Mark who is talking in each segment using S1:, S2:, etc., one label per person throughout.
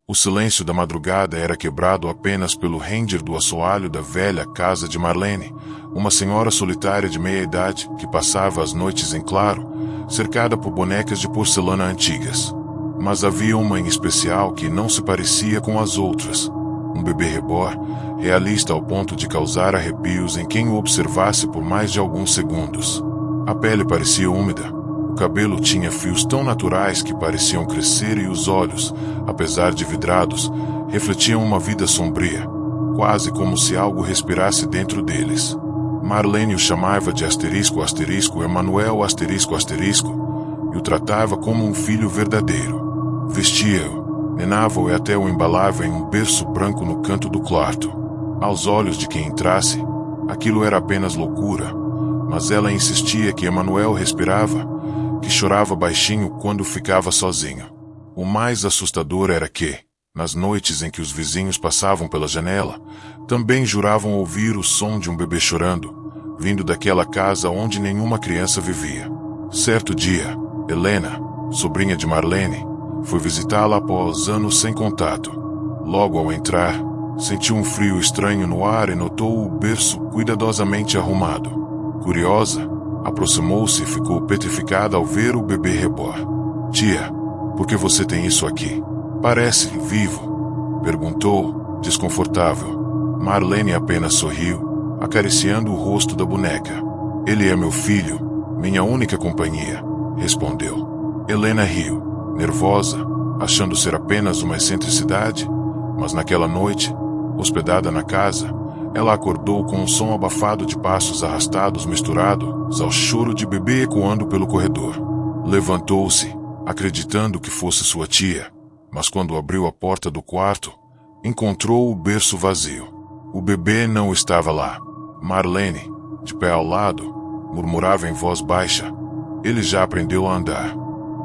S1: O silêncio da madrugada era quebrado apenas pelo ranger do assoalho da velha casa de Marlene, uma senhora solitária de meia-idade que passava as noites em claro, cercada por bonecas de porcelana antigas. Mas havia uma em especial que não se parecia com as outras. Um bebê reborn, realista ao ponto de causar arrepios em quem o observasse por mais de alguns segundos. A pele parecia úmida. O cabelo tinha fios tão naturais que pareciam crescer e os olhos, apesar de vidrados, refletiam uma vida sombria, quase como se algo respirasse dentro deles. Marlene o chamava de Emanuel e o tratava como um filho verdadeiro. Vestia-o, nenava-o e até o embalava em um berço branco no canto do quarto. Aos olhos de quem entrasse, aquilo era apenas loucura, mas ela insistia que Emanuel respirava, que chorava baixinho quando ficava sozinho. O mais assustador era que, nas noites em que os vizinhos passavam pela janela, também juravam ouvir o som de um bebê chorando, vindo daquela casa onde nenhuma criança vivia. Certo dia, Helena, sobrinha de Marlene, foi visitá-la após anos sem contato. Logo ao entrar, sentiu um frio estranho no ar e notou o berço cuidadosamente arrumado. Curiosa, aproximou-se e ficou petrificada ao ver o bebê reborn. "Tia, por que você tem isso aqui? Parece vivo?" perguntou, desconfortável. Marlene apenas sorriu, acariciando o rosto da boneca. "Ele é meu filho, minha única companhia", respondeu. Helena riu, nervosa, achando ser apenas uma excentricidade, mas naquela noite, hospedada na casa, ela acordou com um som abafado de passos arrastados misturados ao choro de bebê ecoando pelo corredor. Levantou-se, acreditando que fosse sua tia, mas quando abriu a porta do quarto, encontrou o berço vazio. O bebê não estava lá. Marlene, de pé ao lado, murmurava em voz baixa. Ele já aprendeu a andar.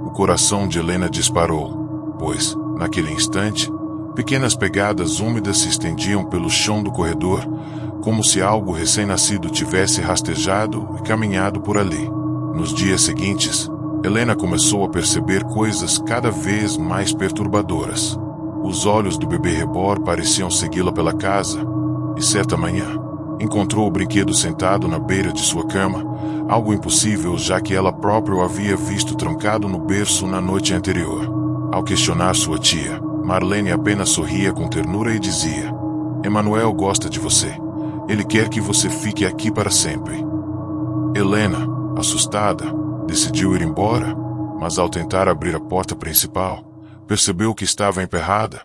S1: O coração de Helena disparou, pois, naquele instante, pequenas pegadas úmidas se estendiam pelo chão do corredor, como se algo recém-nascido tivesse rastejado e caminhado por ali. Nos dias seguintes, Helena começou a perceber coisas cada vez mais perturbadoras. Os olhos do bebê reborn pareciam segui-la pela casa, e certa manhã, encontrou o brinquedo sentado na beira de sua cama, algo impossível já que ela própria o havia visto trancado no berço na noite anterior. Ao questionar sua tia, Marlene apenas sorria com ternura e dizia: "Emanuel gosta de você. Ele quer que você fique aqui para sempre." Helena, assustada, decidiu ir embora, mas ao tentar abrir a porta principal, percebeu que estava emperrada,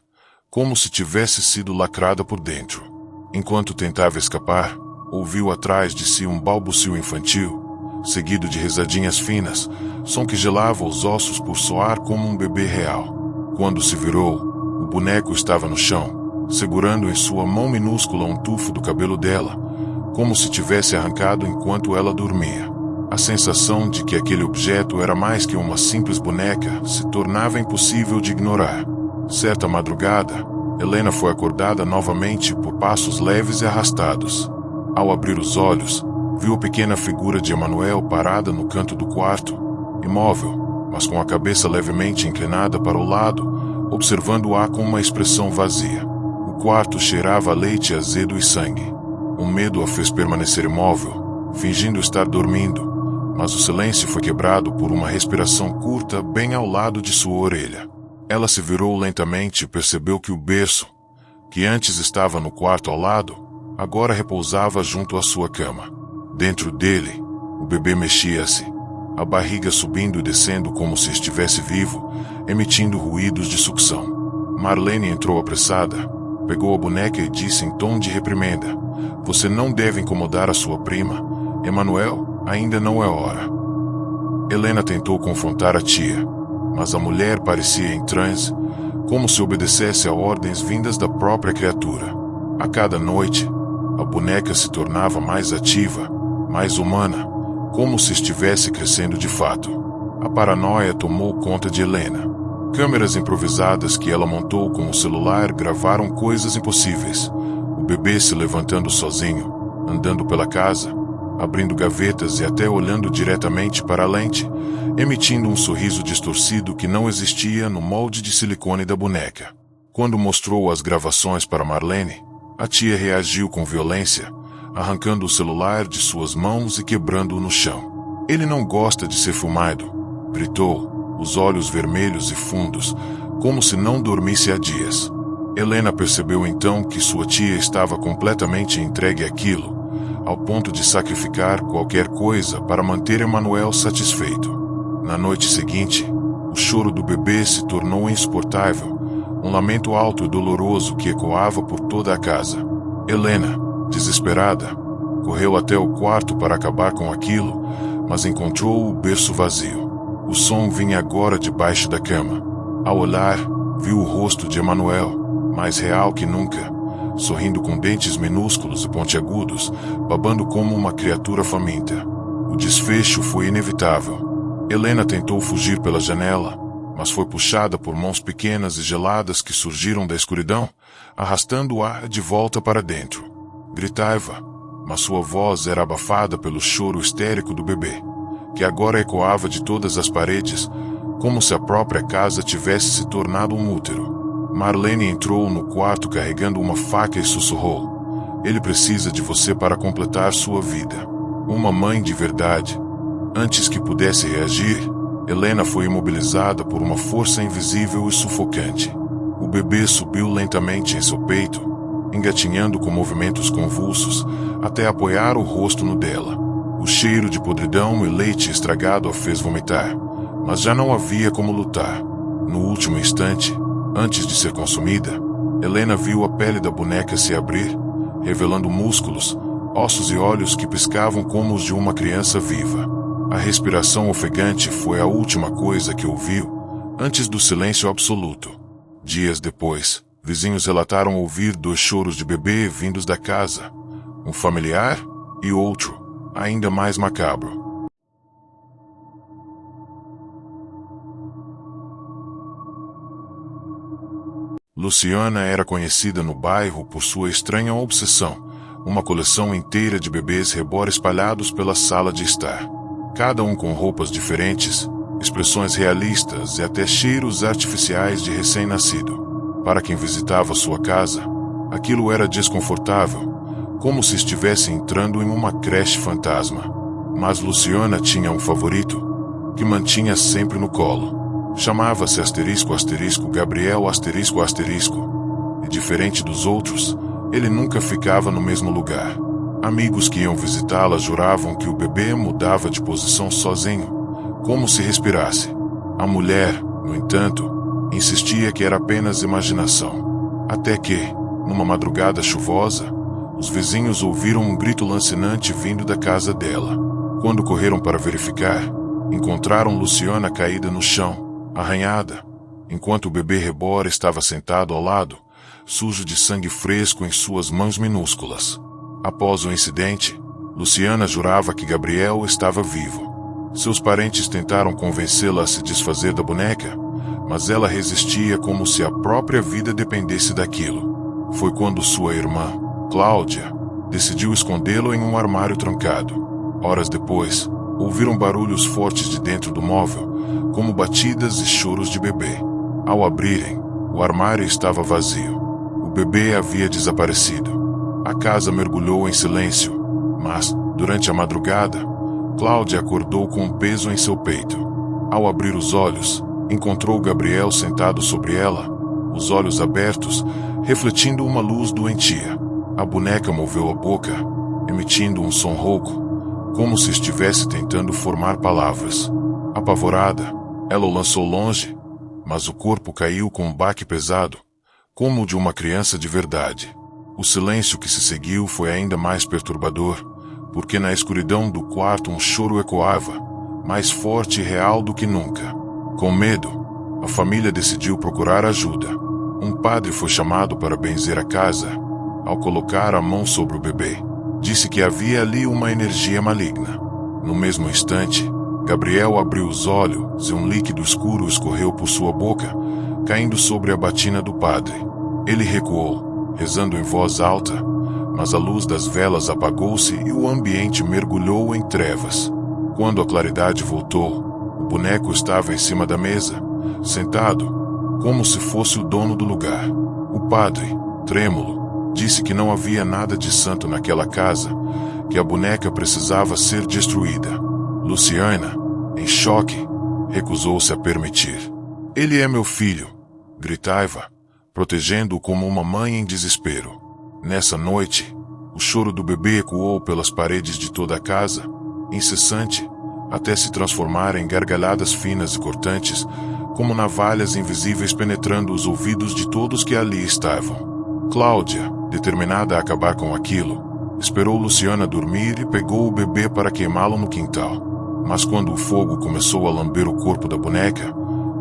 S1: como se tivesse sido lacrada por dentro. Enquanto tentava escapar, ouviu atrás de si um balbucio infantil, seguido de risadinhas finas, som que gelava os ossos por soar como um bebê real. Quando se virou, o boneco estava no chão, segurando em sua mão minúscula um tufo do cabelo dela, como se tivesse arrancado enquanto ela dormia. A sensação de que aquele objeto era mais que uma simples boneca se tornava impossível de ignorar. Certa madrugada, Helena foi acordada novamente por passos leves e arrastados. Ao abrir os olhos, viu a pequena figura de Emanuel parada no canto do quarto, imóvel, mas com a cabeça levemente inclinada para o lado, observando-a com uma expressão vazia. O quarto cheirava a leite azedo e sangue. O medo a fez permanecer imóvel, fingindo estar dormindo, mas o silêncio foi quebrado por uma respiração curta bem ao lado de sua orelha. Ela se virou lentamente e percebeu que o berço, que antes estava no quarto ao lado, agora repousava junto à sua cama. Dentro dele, o bebê mexia-se, a barriga subindo e descendo como se estivesse vivo, emitindo ruídos de sucção. Marlene entrou apressada, pegou a boneca e disse em tom de reprimenda: "Você não deve incomodar a sua prima. Emanuel, ainda não é hora." Helena tentou confrontar a tia, mas a mulher parecia em transe, como se obedecesse a ordens vindas da própria criatura. A cada noite, a boneca se tornava mais ativa, mais humana, como se estivesse crescendo de fato. A paranoia tomou conta de Helena. Câmeras improvisadas que ela montou com o celular gravaram coisas impossíveis. O bebê se levantando sozinho, andando pela casa, abrindo gavetas e até olhando diretamente para a lente, emitindo um sorriso distorcido que não existia no molde de silicone da boneca. Quando mostrou as gravações para Marlene, a tia reagiu com violência, arrancando o celular de suas mãos e quebrando-o no chão. "Ele não gosta de ser filmado", gritou, os olhos vermelhos e fundos, como se não dormisse há dias. Helena percebeu então que sua tia estava completamente entregue àquilo, ao ponto de sacrificar qualquer coisa para manter Emanuel satisfeito. Na noite seguinte, o choro do bebê se tornou insuportável, um lamento alto e doloroso que ecoava por toda a casa. Helena, desesperada, correu até o quarto para acabar com aquilo, mas encontrou o berço vazio. O som vinha agora debaixo da cama. Ao olhar, viu o rosto de Emanuel, mais real que nunca, sorrindo com dentes minúsculos e pontiagudos, babando como uma criatura faminta. O desfecho foi inevitável. Helena tentou fugir pela janela, mas foi puxada por mãos pequenas e geladas que surgiram da escuridão, arrastando-a de volta para dentro. Gritava, mas sua voz era abafada pelo choro histérico do bebê, que agora ecoava de todas as paredes, como se a própria casa tivesse se tornado um útero. Marlene entrou no quarto carregando uma faca e sussurrou: "Ele precisa de você para completar sua vida. Uma mãe de verdade." Antes que pudesse reagir, Helena foi imobilizada por uma força invisível e sufocante. O bebê subiu lentamente em seu peito, engatinhando com movimentos convulsos, até apoiar o rosto no dela. O cheiro de podridão e leite estragado a fez vomitar, mas já não havia como lutar. No último instante, antes de ser consumida, Helena viu a pele da boneca se abrir, revelando músculos, ossos e olhos que piscavam como os de uma criança viva. A respiração ofegante foi a última coisa que ouviu, antes do silêncio absoluto. Dias depois, vizinhos relataram ouvir 2 choros de bebê vindos da casa, um familiar e outro, ainda mais macabro. Luciana era conhecida no bairro por sua estranha obsessão, uma coleção inteira de bebês reborn espalhados pela sala de estar. Cada um com roupas diferentes, expressões realistas e até cheiros artificiais de recém-nascido. Para quem visitava sua casa, aquilo era desconfortável, como se estivesse entrando em uma creche fantasma. Mas Luciana tinha um favorito, que mantinha sempre no colo. Chamava-se Gabriel ***, e diferente dos outros, ele nunca ficava no mesmo lugar. Amigos que iam visitá-la juravam que o bebê mudava de posição sozinho, como se respirasse. A mulher, no entanto, insistia que era apenas imaginação. Até que, numa madrugada chuvosa, os vizinhos ouviram um grito lancinante vindo da casa dela. Quando correram para verificar, encontraram Luciana caída no chão, arranhada, enquanto o bebê reborn estava sentado ao lado, sujo de sangue fresco em suas mãos minúsculas. Após o incidente, Luciana jurava que Gabriel estava vivo. Seus parentes tentaram convencê-la a se desfazer da boneca, mas ela resistia como se a própria vida dependesse daquilo. Foi quando sua irmã, Cláudia, decidiu escondê-lo em um armário trancado. Horas depois, ouviram barulhos fortes de dentro do móvel, como batidas e choros de bebê. Ao abrirem, o armário estava vazio. O bebê havia desaparecido. A casa mergulhou em silêncio, mas, durante a madrugada, Cláudia acordou com um peso em seu peito. Ao abrir os olhos, encontrou Gabriel sentado sobre ela, os olhos abertos, refletindo uma luz doentia. A boneca moveu a boca, emitindo um som rouco, como se estivesse tentando formar palavras. Apavorada, ela o lançou longe, mas o corpo caiu com um baque pesado, como o de uma criança de verdade. O silêncio que se seguiu foi ainda mais perturbador, porque na escuridão do quarto um choro ecoava, mais forte e real do que nunca. Com medo, a família decidiu procurar ajuda. Um padre foi chamado para benzer a casa. Ao colocar a mão sobre o bebê, disse que havia ali uma energia maligna. No mesmo instante, Gabriel abriu os olhos e um líquido escuro escorreu por sua boca, caindo sobre a batina do padre. Ele recuou, rezando em voz alta, mas a luz das velas apagou-se e o ambiente mergulhou em trevas. Quando a claridade voltou, o boneco estava em cima da mesa, sentado, como se fosse o dono do lugar. O padre, trêmulo, disse que não havia nada de santo naquela casa, que a boneca precisava ser destruída. Luciana, em choque, recusou-se a permitir. Ele é meu filho, gritava, protegendo-o como uma mãe em desespero. Nessa noite, o choro do bebê ecoou pelas paredes de toda a casa, incessante, até se transformar em gargalhadas finas e cortantes, como navalhas invisíveis penetrando os ouvidos de todos que ali estavam. Cláudia, determinada a acabar com aquilo, esperou Luciana dormir e pegou o bebê para queimá-lo no quintal. Mas quando o fogo começou a lamber o corpo da boneca,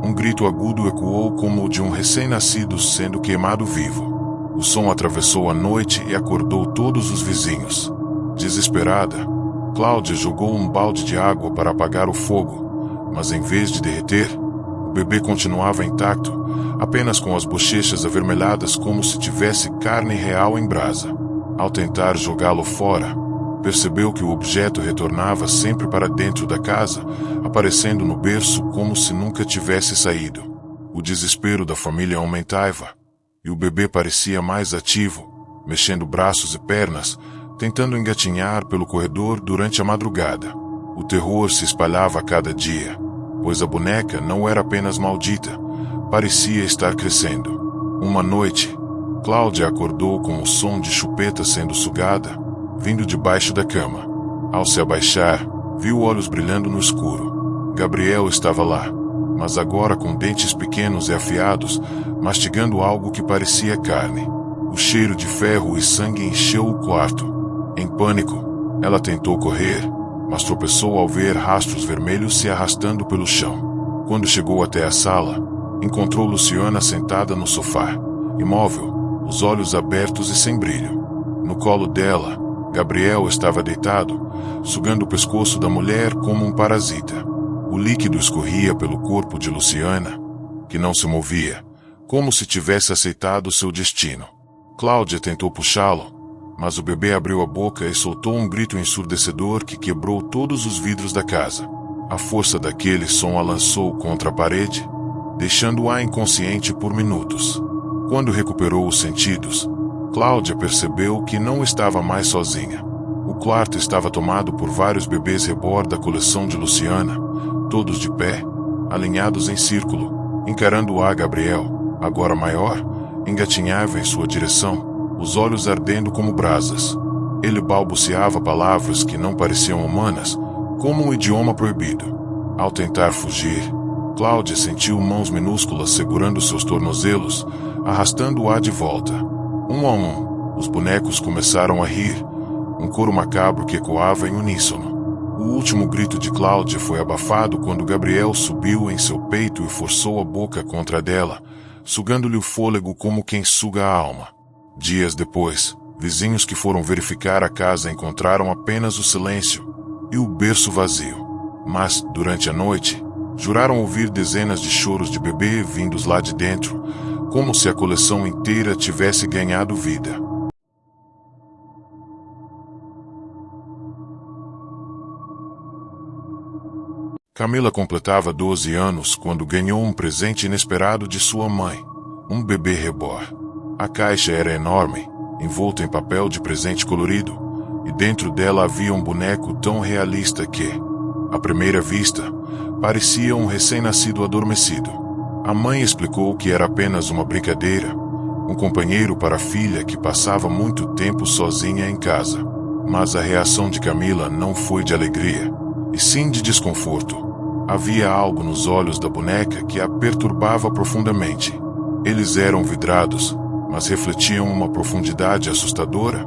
S1: um grito agudo ecoou como o de um recém-nascido sendo queimado vivo. O som atravessou a noite e acordou todos os vizinhos. Desesperada, Cláudia jogou um balde de água para apagar o fogo, mas em vez de derreter, o bebê continuava intacto, apenas com as bochechas avermelhadas como se tivesse carne real em brasa. Ao tentar jogá-lo fora, percebeu que o objeto retornava sempre para dentro da casa, aparecendo no berço como se nunca tivesse saído. O desespero da família aumentava, e o bebê parecia mais ativo, mexendo braços e pernas, tentando engatinhar pelo corredor durante a madrugada. O terror se espalhava a cada dia, pois a boneca não era apenas maldita, parecia estar crescendo. Uma noite, Cláudia acordou com o som de chupeta sendo sugada, vindo debaixo da cama. Ao se abaixar, viu olhos brilhando no escuro. Gabriel estava lá, mas agora com dentes pequenos e afiados, mastigando algo que parecia carne. O cheiro de ferro e sangue encheu o quarto. Em pânico, ela tentou correr, mas tropeçou ao ver rastros vermelhos se arrastando pelo chão. Quando chegou até a sala, encontrou Luciana sentada no sofá, imóvel, os olhos abertos e sem brilho. No colo dela, Gabriel estava deitado, sugando o pescoço da mulher como um parasita. O líquido escorria pelo corpo de Luciana, que não se movia, como se tivesse aceitado seu destino. Cláudia tentou puxá-lo, mas o bebê abriu a boca e soltou um grito ensurdecedor que quebrou todos os vidros da casa. A força daquele som a lançou contra a parede, deixando-a inconsciente por minutos. Quando recuperou os sentidos, Cláudia percebeu que não estava mais sozinha. O quarto estava tomado por vários bebês reborn da coleção de Luciana, todos de pé, alinhados em círculo, encarando a Gabriel, agora maior, engatinhava em sua direção, os olhos ardendo como brasas. Ele balbuciava palavras que não pareciam humanas, como um idioma proibido. Ao tentar fugir, Cláudia sentiu mãos minúsculas segurando seus tornozelos, arrastando-a de volta. Um a um, os bonecos começaram a rir, um coro macabro que ecoava em uníssono. O último grito de Cláudia foi abafado quando Gabriel subiu em seu peito e forçou a boca contra a dela, sugando-lhe o fôlego como quem suga a alma. Dias depois, vizinhos que foram verificar a casa encontraram apenas o silêncio e o berço vazio. Mas, durante a noite, juraram ouvir dezenas de choros de bebê vindos lá de dentro, como se a coleção inteira tivesse ganhado vida. Camila completava 12 anos quando ganhou um presente inesperado de sua mãe, um bebê reborn. A caixa era enorme, envolta em papel de presente colorido, e dentro dela havia um boneco tão realista que, à primeira vista, parecia um recém-nascido adormecido. A mãe explicou que era apenas uma brincadeira, um companheiro para a filha que passava muito tempo sozinha em casa. Mas a reação de Camila não foi de alegria, e sim de desconforto. Havia algo nos olhos da boneca que a perturbava profundamente. Eles eram vidrados, mas refletiam uma profundidade assustadora,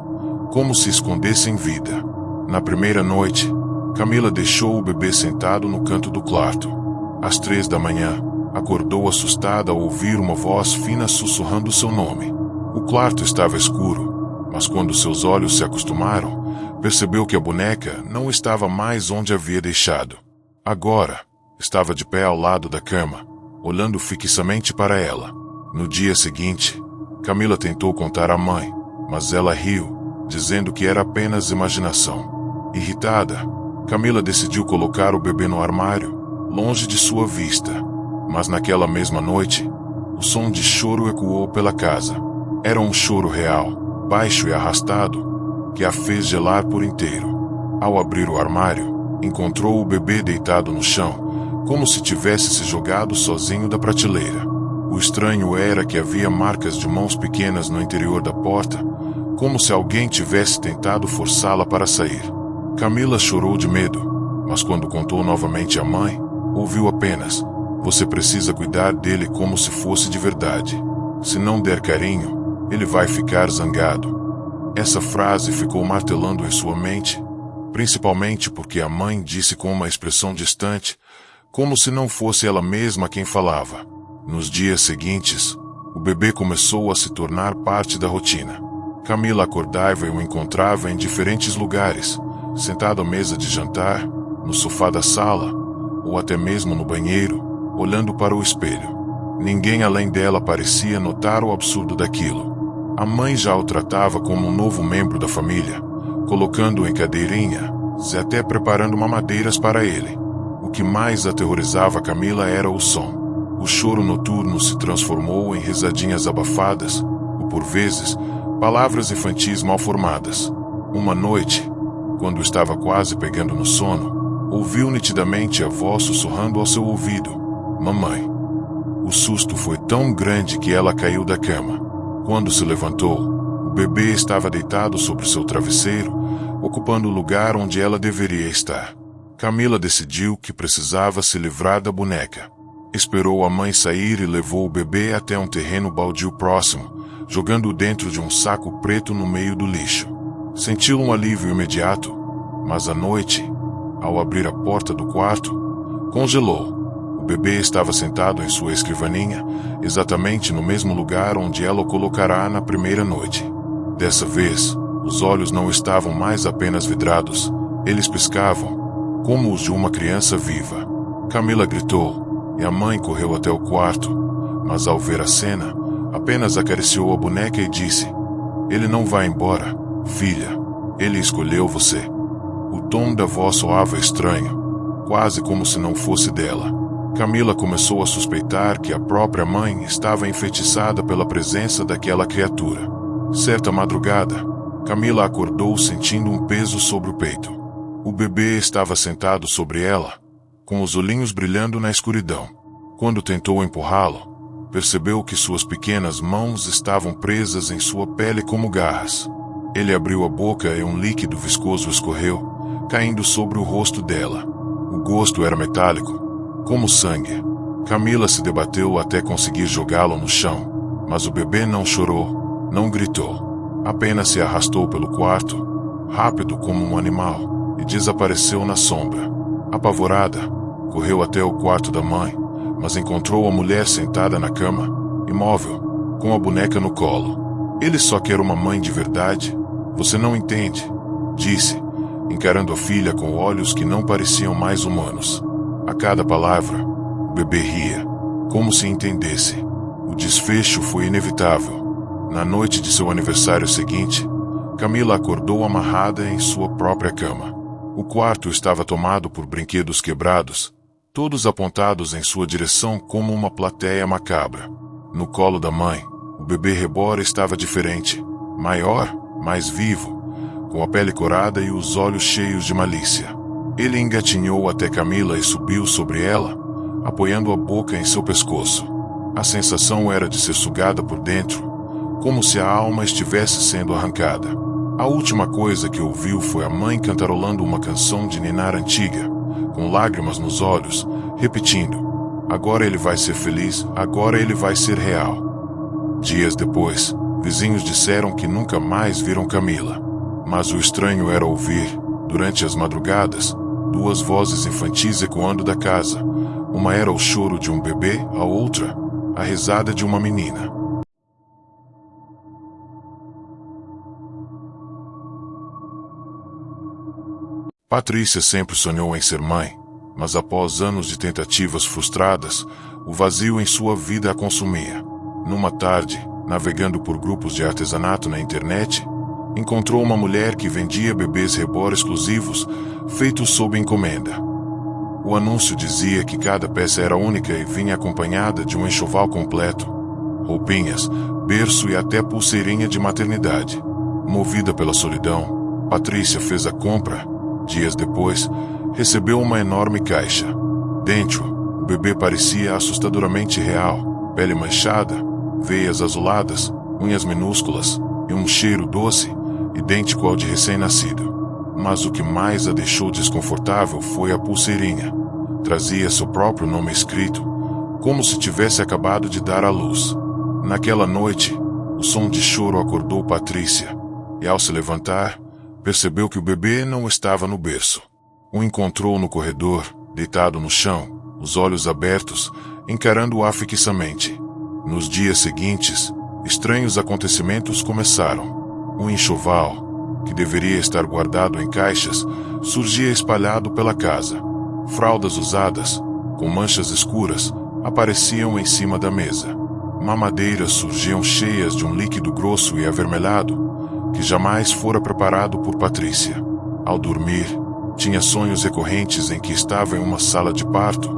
S1: como se escondessem vida. Na primeira noite, Camila deixou o bebê sentado no canto do quarto. Às 3 da manhã, acordou assustada ao ouvir uma voz fina sussurrando seu nome. O quarto estava escuro, mas quando seus olhos se acostumaram, percebeu que a boneca não estava mais onde havia deixado. Agora, estava de pé ao lado da cama, olhando fixamente para ela. No dia seguinte, Camila tentou contar à mãe, mas ela riu, dizendo que era apenas imaginação. Irritada, Camila decidiu colocar o bebê no armário, longe de sua vista. Mas naquela mesma noite, o som de choro ecoou pela casa. Era um choro real, baixo e arrastado, que a fez gelar por inteiro. Ao abrir o armário, encontrou o bebê deitado no chão, como se tivesse se jogado sozinho da prateleira. O estranho era que havia marcas de mãos pequenas no interior da porta, como se alguém tivesse tentado forçá-la para sair. Camila chorou de medo, mas quando contou novamente à mãe, ouviu apenas: "Você precisa cuidar dele como se fosse de verdade. Se não der carinho, ele vai ficar zangado." Essa frase ficou martelando em sua mente, principalmente porque a mãe disse com uma expressão distante, como se não fosse ela mesma quem falava. Nos dias seguintes, o bebê começou a se tornar parte da rotina. Camila acordava e o encontrava em diferentes lugares, sentado à mesa de jantar, no sofá da sala, ou até mesmo no banheiro, olhando para o espelho. Ninguém além dela parecia notar o absurdo daquilo. A mãe já o tratava como um novo membro da família, colocando-o em cadeirinha, e até preparando mamadeiras para ele. O que mais aterrorizava Camila era o som. O choro noturno se transformou em risadinhas abafadas, ou por vezes, palavras infantis mal formadas. Uma noite, quando estava quase pegando no sono, ouviu nitidamente a voz sussurrando ao seu ouvido: "Mamãe." O susto foi tão grande que ela caiu da cama. Quando se levantou, o bebê estava deitado sobre seu travesseiro, ocupando o lugar onde ela deveria estar. Camila decidiu que precisava se livrar da boneca. Esperou a mãe sair e levou o bebê até um terreno baldio próximo, jogando-o dentro de um saco preto no meio do lixo. Sentiu um alívio imediato, mas à noite, ao abrir a porta do quarto, congelou. O bebê estava sentado em sua escrivaninha, exatamente no mesmo lugar onde ela o colocará na primeira noite. Dessa vez, os olhos não estavam mais apenas vidrados, eles piscavam, como os de uma criança viva. Camila gritou, e a mãe correu até o quarto, mas ao ver a cena, apenas acariciou a boneca e disse: "Ele não vai embora, filha. Ele escolheu você." O tom da voz soava estranho, quase como se não fosse dela. Camila começou a suspeitar que a própria mãe estava enfeitiçada pela presença daquela criatura. Certa madrugada, Camila acordou sentindo um peso sobre o peito. O bebê estava sentado sobre ela, com os olhinhos brilhando na escuridão. Quando tentou empurrá-lo, percebeu que suas pequenas mãos estavam presas em sua pele como garras. Ele abriu a boca e um líquido viscoso escorreu, caindo sobre o rosto dela. O gosto era metálico, como sangue. Camila se debateu até conseguir jogá-lo no chão, mas o bebê não chorou, não gritou. Apenas se arrastou pelo quarto, rápido como um animal, e desapareceu na sombra. Apavorada, correu até o quarto da mãe, mas encontrou a mulher sentada na cama, imóvel, com a boneca no colo. "Ele só quer uma mãe de verdade. Você não entende", disse, encarando a filha com olhos que não pareciam mais humanos. A cada palavra, o bebê ria, como se entendesse. O desfecho foi inevitável. Na noite de seu aniversário seguinte, Camila acordou amarrada em sua própria cama. O quarto estava tomado por brinquedos quebrados, todos apontados em sua direção como uma plateia macabra. No colo da mãe, o bebê reborn estava diferente, maior, mais vivo, com a pele corada e os olhos cheios de malícia. Ele engatinhou até Camila e subiu sobre ela, apoiando a boca em seu pescoço. A sensação era de ser sugada por dentro, como se a alma estivesse sendo arrancada. A última coisa que ouviu foi a mãe cantarolando uma canção de ninar antiga, com lágrimas nos olhos, repetindo: "Agora ele vai ser feliz, agora ele vai ser real." Dias depois, vizinhos disseram que nunca mais viram Camila. Mas o estranho era ouvir, durante as madrugadas, duas vozes infantis ecoando da casa. Uma era o choro de um bebê, a outra, a risada de uma menina. Patrícia sempre sonhou em ser mãe, mas após anos de tentativas frustradas, o vazio em sua vida a consumia. Numa tarde, navegando por grupos de artesanato na internet, encontrou uma mulher que vendia bebês reborn exclusivos, feitos sob encomenda. O anúncio dizia que cada peça era única e vinha acompanhada de um enxoval completo, roupinhas, berço e até pulseirinha de maternidade. Movida pela solidão, Patrícia fez a compra. Dias depois, recebeu uma enorme caixa. Dentro, o bebê parecia assustadoramente real, pele manchada, veias azuladas, unhas minúsculas e um cheiro doce, idêntico ao de recém-nascido. Mas o que mais a deixou desconfortável foi a pulseirinha. Trazia seu próprio nome escrito, como se tivesse acabado de dar à luz. Naquela noite, o som de choro acordou Patrícia, e ao se levantar, percebeu que o bebê não estava no berço. O encontrou no corredor, deitado no chão, os olhos abertos, encarando-a fixamente. Nos dias seguintes, estranhos acontecimentos começaram. O enxoval, que deveria estar guardado em caixas, surgia espalhado pela casa. Fraldas usadas, com manchas escuras, apareciam em cima da mesa. Mamadeiras surgiam cheias de um líquido grosso e avermelhado, que jamais fora preparado por Patrícia. Ao dormir, tinha sonhos recorrentes em que estava em uma sala de parto,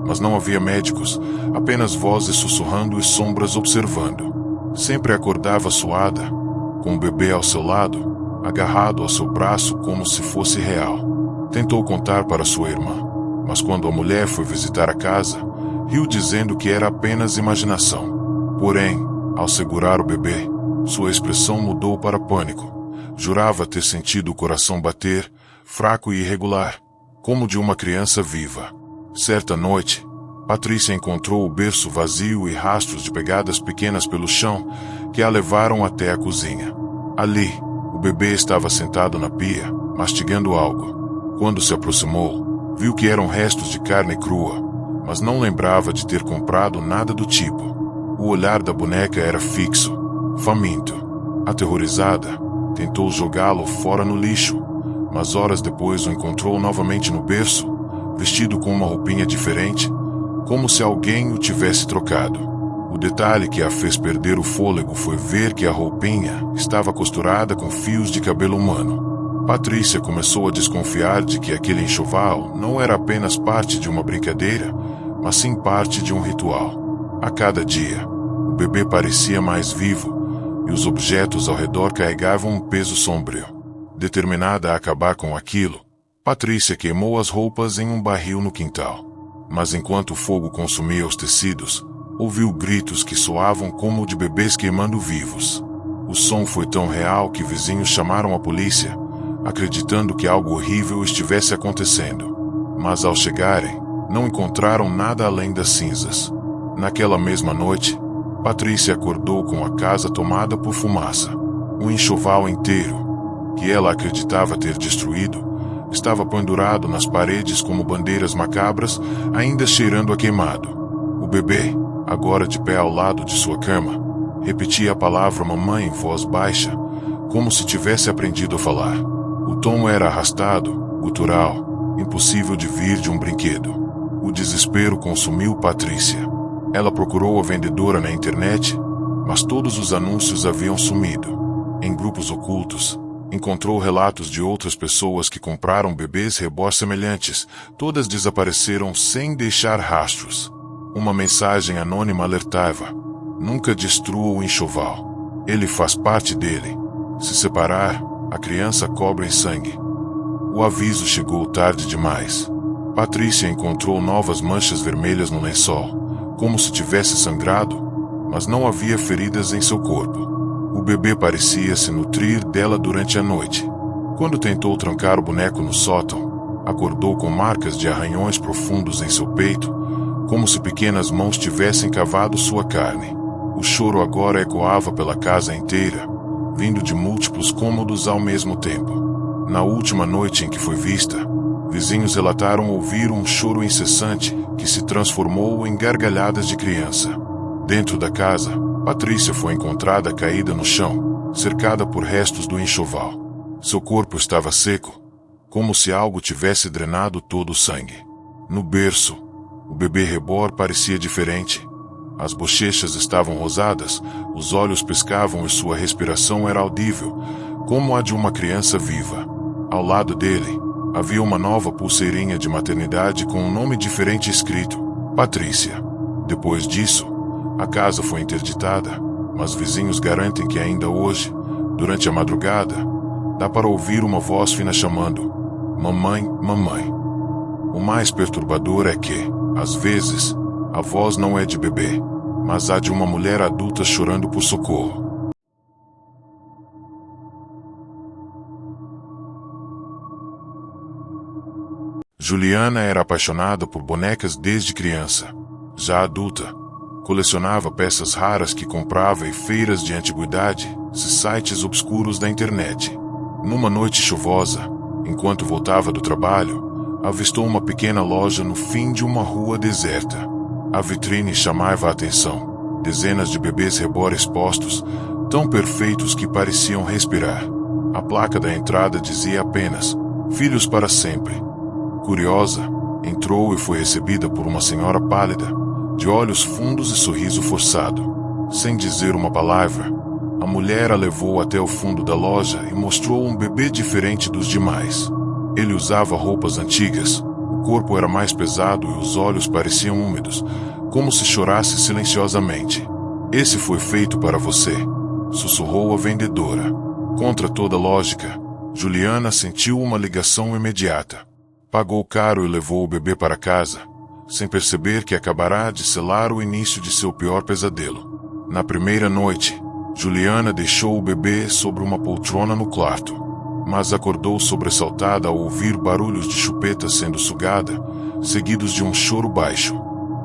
S1: mas não havia médicos, apenas vozes sussurrando e sombras observando. Sempre acordava suada, com o bebê ao seu lado, agarrado ao seu braço como se fosse real. Tentou contar para sua irmã, mas quando a mulher foi visitar a casa, riu dizendo que era apenas imaginação. Porém, ao segurar o bebê, sua expressão mudou para pânico. Jurava ter sentido o coração bater, fraco e irregular, como de uma criança viva. Certa noite, Patrícia encontrou o berço vazio e rastros de pegadas pequenas pelo chão que a levaram até a cozinha. Ali, o bebê estava sentado na pia, mastigando algo. Quando se aproximou, viu que eram restos de carne crua, mas não lembrava de ter comprado nada do tipo. O olhar da boneca era fixo, faminto. Aterrorizada, tentou jogá-lo fora no lixo, mas horas depois o encontrou novamente no berço, vestido com uma roupinha diferente, como se alguém o tivesse trocado. O detalhe que a fez perder o fôlego foi ver que a roupinha estava costurada com fios de cabelo humano. Patrícia começou a desconfiar de que aquele enxoval não era apenas parte de uma brincadeira, mas sim parte de um ritual. A cada dia, o bebê parecia mais vivo, e os objetos ao redor carregavam um peso sombrio. Determinada a acabar com aquilo, Patrícia queimou as roupas em um barril no quintal. Mas enquanto o fogo consumia os tecidos, ouviu gritos que soavam como de bebês queimando vivos. O som foi tão real que vizinhos chamaram a polícia, acreditando que algo horrível estivesse acontecendo. Mas ao chegarem, não encontraram nada além das cinzas. Naquela mesma noite, Patrícia acordou com a casa tomada por fumaça. O enxoval inteiro, que ela acreditava ter destruído, estava pendurado nas paredes como bandeiras macabras, ainda cheirando a queimado. O bebê, agora de pé ao lado de sua cama, repetia a palavra mamãe em voz baixa, como se tivesse aprendido a falar. O tom era arrastado, gutural, impossível de vir de um brinquedo. O desespero consumiu Patrícia. Ela procurou a vendedora na internet, mas todos os anúncios haviam sumido. Em grupos ocultos, encontrou relatos de outras pessoas que compraram bebês reborn semelhantes. Todas desapareceram sem deixar rastros. Uma mensagem anônima alertava: nunca destrua o enxoval. Ele faz parte dele. Se separar, a criança cobre em sangue. O aviso chegou tarde demais. Patrícia encontrou novas manchas vermelhas no lençol, como se tivesse sangrado, mas não havia feridas em seu corpo. O bebê parecia se nutrir dela durante a noite. Quando tentou trancar o boneco no sótão, acordou com marcas de arranhões profundos em seu peito, como se pequenas mãos tivessem cavado sua carne. O choro agora ecoava pela casa inteira, vindo de múltiplos cômodos ao mesmo tempo. Na última noite em que foi vista, vizinhos relataram ouvir um choro incessante que se transformou em gargalhadas de criança. Dentro da casa, Patrícia foi encontrada caída no chão, cercada por restos do enxoval. Seu corpo estava seco, como se algo tivesse drenado todo o sangue. No berço, o bebê reborn parecia diferente. As bochechas estavam rosadas, os olhos piscavam e sua respiração era audível, como a de uma criança viva. Ao lado dele, havia uma nova pulseirinha de maternidade com um nome diferente escrito: Patrícia. Depois disso, a casa foi interditada, mas vizinhos garantem que ainda hoje, durante a madrugada, dá para ouvir uma voz fina chamando: mamãe, mamãe. O mais perturbador é que, às vezes, a voz não é de bebê, mas a de uma mulher adulta chorando por socorro. Juliana era apaixonada por bonecas desde criança. Já adulta, colecionava peças raras que comprava em feiras de antiguidade e sites obscuros da internet. Numa noite chuvosa, enquanto voltava do trabalho, avistou uma pequena loja no fim de uma rua deserta. A vitrine chamava a atenção. Dezenas de bebês reborn expostos, tão perfeitos que pareciam respirar. A placa da entrada dizia apenas: filhos para sempre. Curiosa, entrou e foi recebida por uma senhora pálida, de olhos fundos e sorriso forçado. Sem dizer uma palavra, a mulher a levou até o fundo da loja e mostrou um bebê diferente dos demais. Ele usava roupas antigas, o corpo era mais pesado e os olhos pareciam úmidos, como se chorasse silenciosamente. Esse foi feito para você, sussurrou a vendedora. Contra toda lógica, Juliana sentiu uma ligação imediata. Pagou caro e levou o bebê para casa, sem perceber que acabará de selar o início de seu pior pesadelo. Na primeira noite, Juliana deixou o bebê sobre uma poltrona no quarto, mas acordou sobressaltada ao ouvir barulhos de chupeta sendo sugada, seguidos de um choro baixo.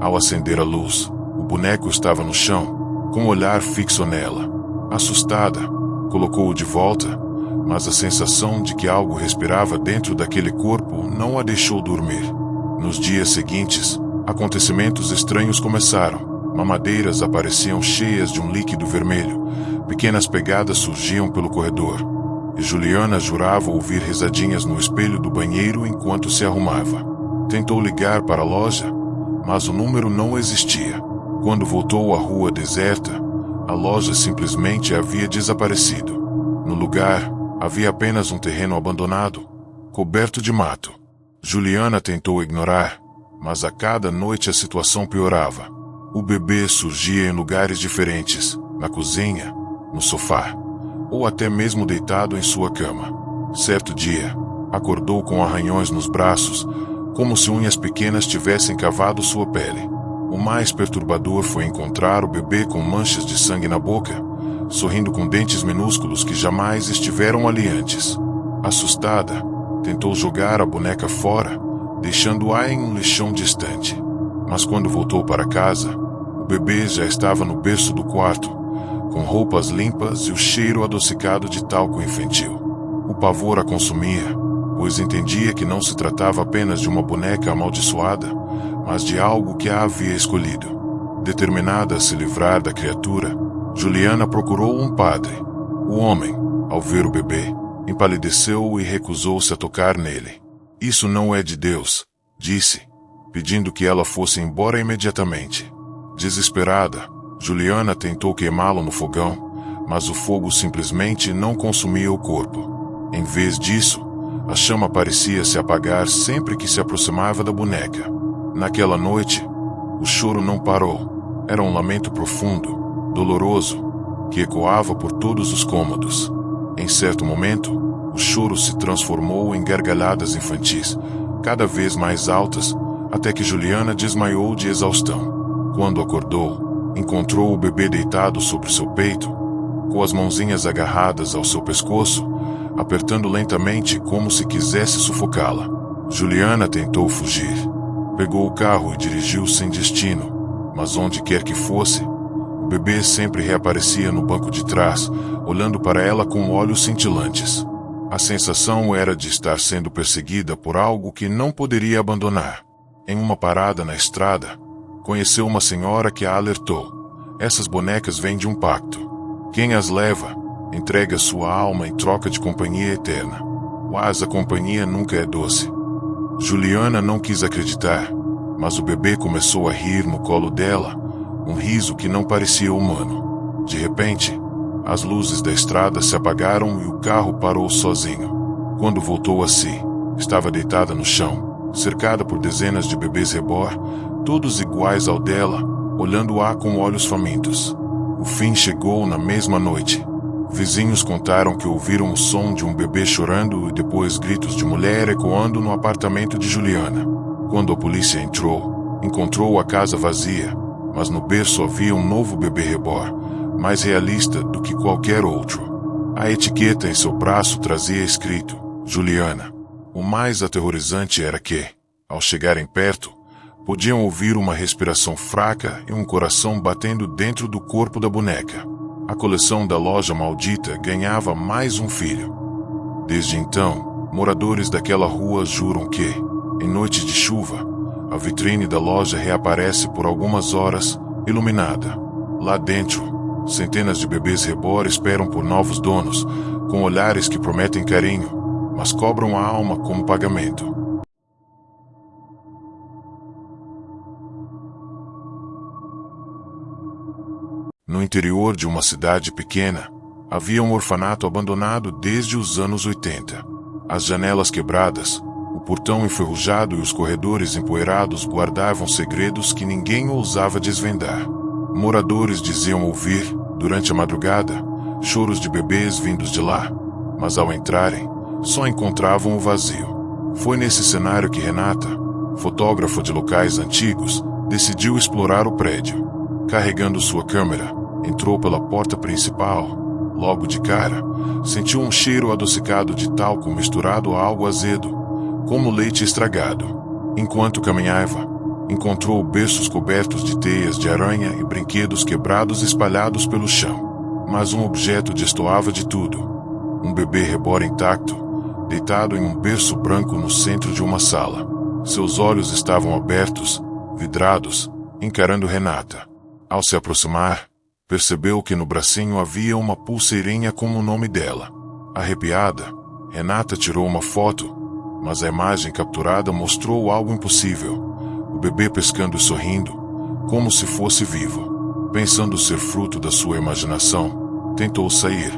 S1: Ao acender a luz, o boneco estava no chão, com o olhar fixo nela. Assustada, colocou-o de volta, mas a sensação de que algo respirava dentro daquele corpo não a deixou dormir. Nos dias seguintes, acontecimentos estranhos começaram. Mamadeiras apareciam cheias de um líquido vermelho, pequenas pegadas surgiam pelo corredor, e Juliana jurava ouvir risadinhas no espelho do banheiro enquanto se arrumava. Tentou ligar para a loja, mas o número não existia. Quando voltou à rua deserta, a loja simplesmente havia desaparecido. No lugar, havia apenas um terreno abandonado, coberto de mato. Juliana tentou ignorar, mas a cada noite a situação piorava. O bebê surgia em lugares diferentes, na cozinha, no sofá, ou até mesmo deitado em sua cama. Certo dia, acordou com arranhões nos braços, como se unhas pequenas tivessem cavado sua pele. O mais perturbador foi encontrar o bebê com manchas de sangue na boca, sorrindo com dentes minúsculos que jamais estiveram ali antes. Assustada, tentou jogar a boneca fora, deixando-a em um lixão distante. Mas quando voltou para casa, o bebê já estava no berço do quarto, com roupas limpas e o cheiro adocicado de talco infantil. O pavor a consumia, pois entendia que não se tratava apenas de uma boneca amaldiçoada, mas de algo que a havia escolhido. Determinada a se livrar da criatura, Juliana procurou um padre. O homem, ao ver o bebê, empalideceu e recusou-se a tocar nele. Isso não é de Deus, disse, pedindo que ela fosse embora imediatamente. Desesperada, Juliana tentou queimá-lo no fogão, mas o fogo simplesmente não consumia o corpo. Em vez disso, a chama parecia se apagar sempre que se aproximava da boneca. Naquela noite, o choro não parou. Era um lamento profundo, doloroso, que ecoava por todos os cômodos. Em certo momento, o choro se transformou em gargalhadas infantis, cada vez mais altas, até que Juliana desmaiou de exaustão. Quando acordou, encontrou o bebê deitado sobre seu peito, com as mãozinhas agarradas ao seu pescoço, apertando lentamente como se quisesse sufocá-la. Juliana tentou fugir. Pegou o carro e dirigiu sem destino, mas onde quer que fosse, o bebê sempre reaparecia no banco de trás, olhando para ela com olhos cintilantes. A sensação era de estar sendo perseguida por algo que não poderia abandonar. Em uma parada na estrada, conheceu uma senhora que a alertou. Essas bonecas vêm de um pacto. Quem as leva, entrega sua alma em troca de companhia eterna. Mas a companhia nunca é doce. Juliana não quis acreditar, mas o bebê começou a rir no colo dela, um riso que não parecia humano. De repente, as luzes da estrada se apagaram e o carro parou sozinho. Quando voltou a si, estava deitada no chão, cercada por dezenas de bebês reborn, todos iguais ao dela, olhando-a com olhos famintos. O fim chegou na mesma noite. Vizinhos contaram que ouviram o som de um bebê chorando e depois gritos de mulher ecoando no apartamento de Juliana. Quando a polícia entrou, encontrou a casa vazia, mas no berço havia um novo bebê reborn, mais realista do que qualquer outro. A etiqueta em seu braço trazia escrito, Juliana. O mais aterrorizante era que, ao chegarem perto, podiam ouvir uma respiração fraca e um coração batendo dentro do corpo da boneca. A coleção da loja maldita ganhava mais um filho. Desde então, moradores daquela rua juram que, em noite de chuva, a vitrine da loja reaparece por algumas horas, iluminada. Lá dentro, centenas de bebês reborn esperam por novos donos, com olhares que prometem carinho, mas cobram a alma como pagamento. No interior de uma cidade pequena, havia um orfanato abandonado desde os anos 80. As janelas quebradas, o portão enferrujado e os corredores empoeirados guardavam segredos que ninguém ousava desvendar. Moradores diziam ouvir, durante a madrugada, choros de bebês vindos de lá, mas ao entrarem, só encontravam o vazio. Foi nesse cenário que Renata, fotógrafa de locais antigos, decidiu explorar o prédio. Carregando sua câmera, entrou pela porta principal. Logo de cara, sentiu um cheiro adocicado de talco misturado a algo azedo, como leite estragado. Enquanto caminhava, encontrou berços cobertos de teias de aranha e brinquedos quebrados espalhados pelo chão. Mas um objeto destoava de tudo. Um bebê reborn intacto, deitado em um berço branco no centro de uma sala. Seus olhos estavam abertos, vidrados, encarando Renata. Ao se aproximar, percebeu que no bracinho havia uma pulseirinha com o nome dela. Arrepiada, Renata tirou uma foto, mas a imagem capturada mostrou algo impossível. O bebê pescando e sorrindo, como se fosse vivo. Pensando ser fruto da sua imaginação, tentou sair,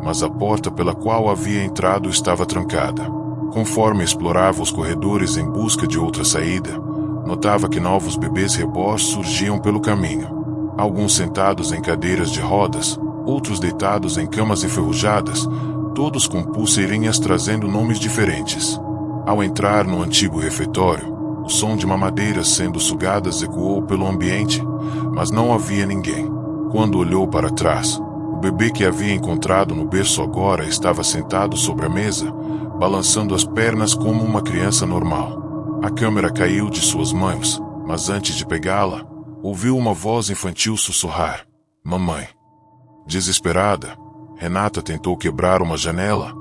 S1: mas a porta pela qual havia entrado estava trancada. Conforme explorava os corredores em busca de outra saída, notava que novos bebês reborn surgiam pelo caminho. Alguns sentados em cadeiras de rodas, outros deitados em camas enferrujadas, todos com pulseirinhas trazendo nomes diferentes. Ao entrar no antigo refeitório, o som de mamadeiras sendo sugadas ecoou pelo ambiente, mas não havia ninguém. Quando olhou para trás, o bebê que havia encontrado no berço agora estava sentado sobre a mesa, balançando as pernas como uma criança normal. A câmera caiu de suas mãos, mas antes de pegá-la, ouviu uma voz infantil sussurrar, mamãe. Desesperada, Renata tentou quebrar uma janela,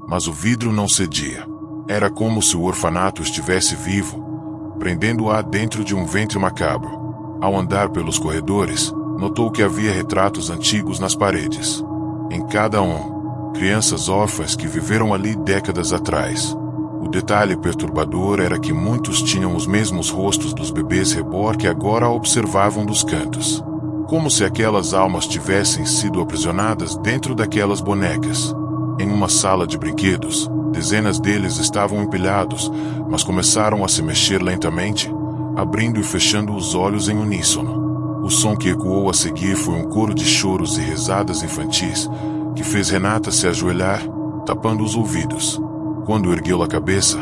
S1: mas o vidro não cedia. Era como se o orfanato estivesse vivo, prendendo-a dentro de um ventre macabro. Ao andar pelos corredores, notou que havia retratos antigos nas paredes. Em cada um, crianças órfãs que viveram ali décadas atrás. O detalhe perturbador era que muitos tinham os mesmos rostos dos bebês reborn que agora a observavam dos cantos. Como se aquelas almas tivessem sido aprisionadas dentro daquelas bonecas. Em uma sala de brinquedos, dezenas deles estavam empilhados, mas começaram a se mexer lentamente, abrindo e fechando os olhos em uníssono. O som que ecoou a seguir foi um coro de choros e risadas infantis, que fez Renata se ajoelhar, tapando os ouvidos. Quando ergueu a cabeça,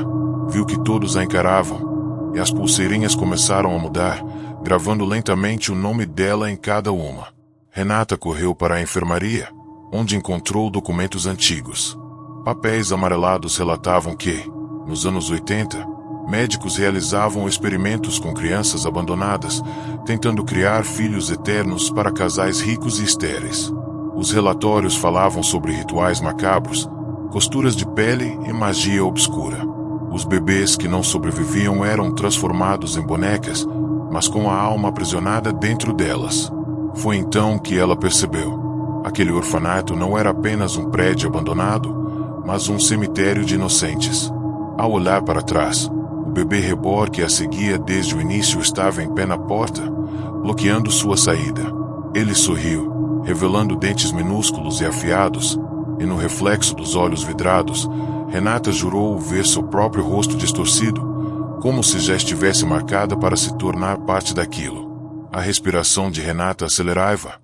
S1: viu que todos a encaravam, e as pulseirinhas começaram a mudar, gravando lentamente o nome dela em cada uma. Renata correu para a enfermaria, onde encontrou documentos antigos. Papéis amarelados relatavam que, nos anos 80, médicos realizavam experimentos com crianças abandonadas, tentando criar filhos eternos para casais ricos e estéreis. Os relatórios falavam sobre rituais macabros, costuras de pele e magia obscura. Os bebês que não sobreviviam eram transformados em bonecas, mas com a alma aprisionada dentro delas. Foi então que ela percebeu. Aquele orfanato não era apenas um prédio abandonado, mas um cemitério de inocentes. Ao olhar para trás, o bebê reborn que a seguia desde o início estava em pé na porta, bloqueando sua saída. Ele sorriu, revelando dentes minúsculos e afiados, e no reflexo dos olhos vidrados, Renata jurou ver seu próprio rosto distorcido, como se já estivesse marcada para se tornar parte daquilo. A respiração de Renata acelerava,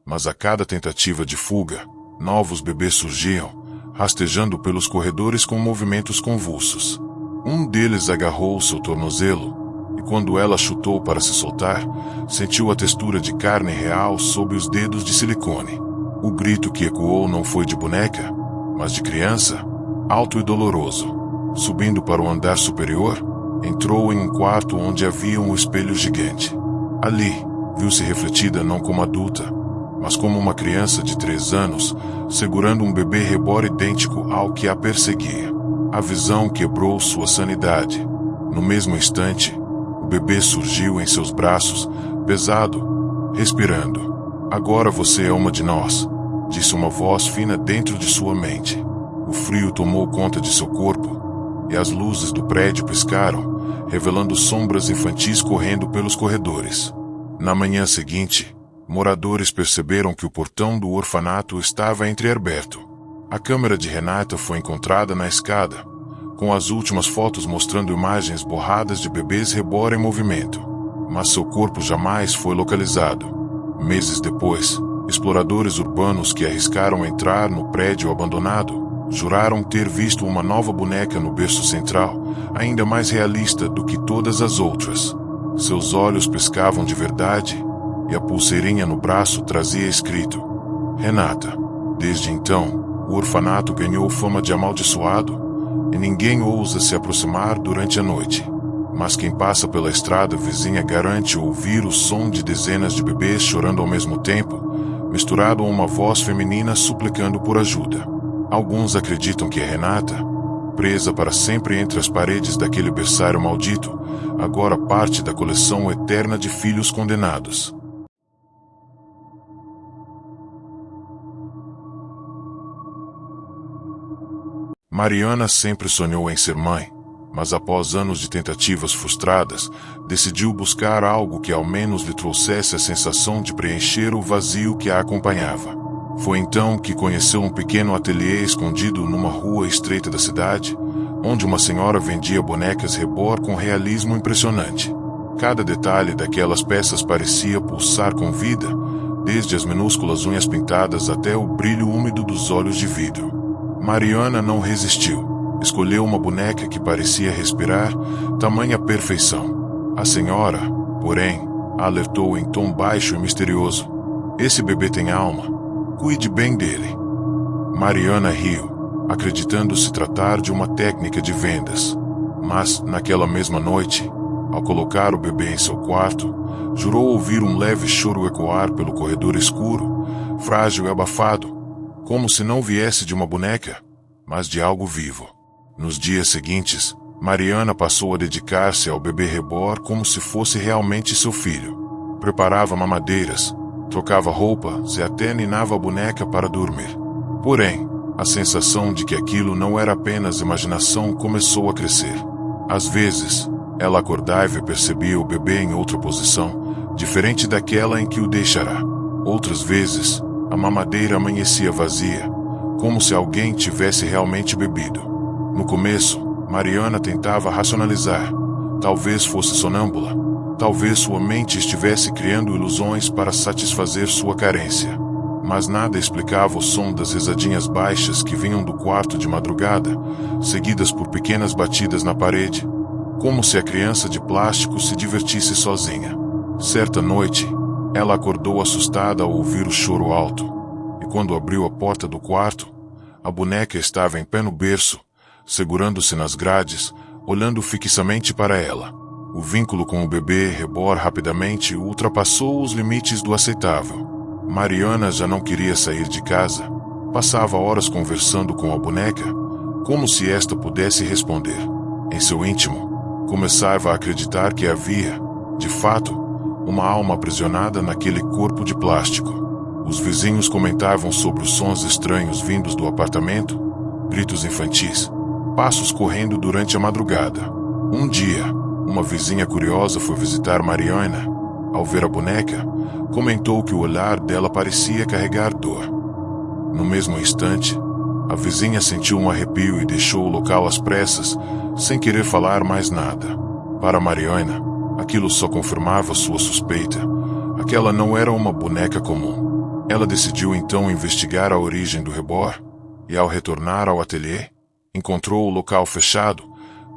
S1: mas a cada tentativa de fuga, novos bebês surgiam, rastejando pelos corredores com movimentos convulsos. Um deles agarrou seu tornozelo, e quando ela chutou para se soltar, sentiu a textura de carne real sob os dedos de silicone. O grito que ecoou não foi de boneca, mas de criança, alto e doloroso. Subindo para o andar superior, entrou em um quarto onde havia um espelho gigante. Ali, viu-se refletida não como adulta, mas como uma criança de 3 anos, segurando um bebê reborn idêntico ao que a perseguia. A visão quebrou sua sanidade. No mesmo instante, o bebê surgiu em seus braços, pesado, respirando. "Agora você é uma de nós", disse uma voz fina dentro de sua mente. O frio tomou conta de seu corpo, e as luzes do prédio piscaram, revelando sombras infantis correndo pelos corredores. Na manhã seguinte, moradores perceberam que o portão do orfanato estava entreaberto. A câmera de Renata foi encontrada na escada, com as últimas fotos mostrando imagens borradas de bebês reborn em movimento. Mas seu corpo jamais foi localizado. Meses depois, exploradores urbanos que arriscaram entrar no prédio abandonado juraram ter visto uma nova boneca no berço central, ainda mais realista do que todas as outras. Seus olhos piscavam de verdade, e a pulseirinha no braço trazia escrito: Renata. Desde então, o orfanato ganhou fama de amaldiçoado, e ninguém ousa se aproximar durante a noite. Mas quem passa pela estrada vizinha garante ouvir o som de dezenas de bebês chorando ao mesmo tempo, misturado a uma voz feminina suplicando por ajuda. Alguns acreditam que é Renata, presa para sempre entre as paredes daquele berçário maldito, agora parte da coleção eterna de filhos condenados. Mariana sempre sonhou em ser mãe, mas após anos de tentativas frustradas, decidiu buscar algo que ao menos lhe trouxesse a sensação de preencher o vazio que a acompanhava. Foi então que conheceu um pequeno ateliê escondido numa rua estreita da cidade, onde uma senhora vendia bonecas reborn com realismo impressionante. Cada detalhe daquelas peças parecia pulsar com vida, desde as minúsculas unhas pintadas até o brilho úmido dos olhos de vidro. Mariana não resistiu. Escolheu uma boneca que parecia respirar, tamanha perfeição. A senhora, porém, a alertou em tom baixo e misterioso: "Esse bebê tem alma. Cuide bem dele." Mariana riu, acreditando se tratar de uma técnica de vendas. Mas, naquela mesma noite, ao colocar o bebê em seu quarto, jurou ouvir um leve choro ecoar pelo corredor escuro, frágil e abafado, como se não viesse de uma boneca, mas de algo vivo. Nos dias seguintes, Mariana passou a dedicar-se ao bebê reborn como se fosse realmente seu filho. Preparava mamadeiras, trocava roupas e até ninava a boneca para dormir. Porém, a sensação de que aquilo não era apenas imaginação começou a crescer. Às vezes, ela acordava e percebia o bebê em outra posição, diferente daquela em que o deixara. Outras vezes, a mamadeira amanhecia vazia, como se alguém tivesse realmente bebido. No começo, Mariana tentava racionalizar. Talvez fosse sonâmbula. Talvez sua mente estivesse criando ilusões para satisfazer sua carência. Mas nada explicava o som das risadinhas baixas que vinham do quarto de madrugada, seguidas por pequenas batidas na parede, como se a criança de plástico se divertisse sozinha. Certa noite, ela acordou assustada ao ouvir o choro alto, e quando abriu a porta do quarto, a boneca estava em pé no berço, segurando-se nas grades, olhando fixamente para ela. O vínculo com o bebê reborn rapidamente ultrapassou os limites do aceitável. Mariana já não queria sair de casa. Passava horas conversando com a boneca, como se esta pudesse responder. Em seu íntimo, começava a acreditar que havia, de fato, uma alma aprisionada naquele corpo de plástico. Os vizinhos comentavam sobre os sons estranhos vindos do apartamento, gritos infantis, passos correndo durante a madrugada. Um dia, uma vizinha curiosa foi visitar Mariana. Ao ver a boneca, comentou que o olhar dela parecia carregar dor. No mesmo instante, a vizinha sentiu um arrepio e deixou o local às pressas, sem querer falar mais nada. Para Mariana, aquilo só confirmava sua suspeita. Aquela não era uma boneca comum. Ela decidiu então investigar a origem do rebor, e ao retornar ao ateliê, encontrou o local fechado,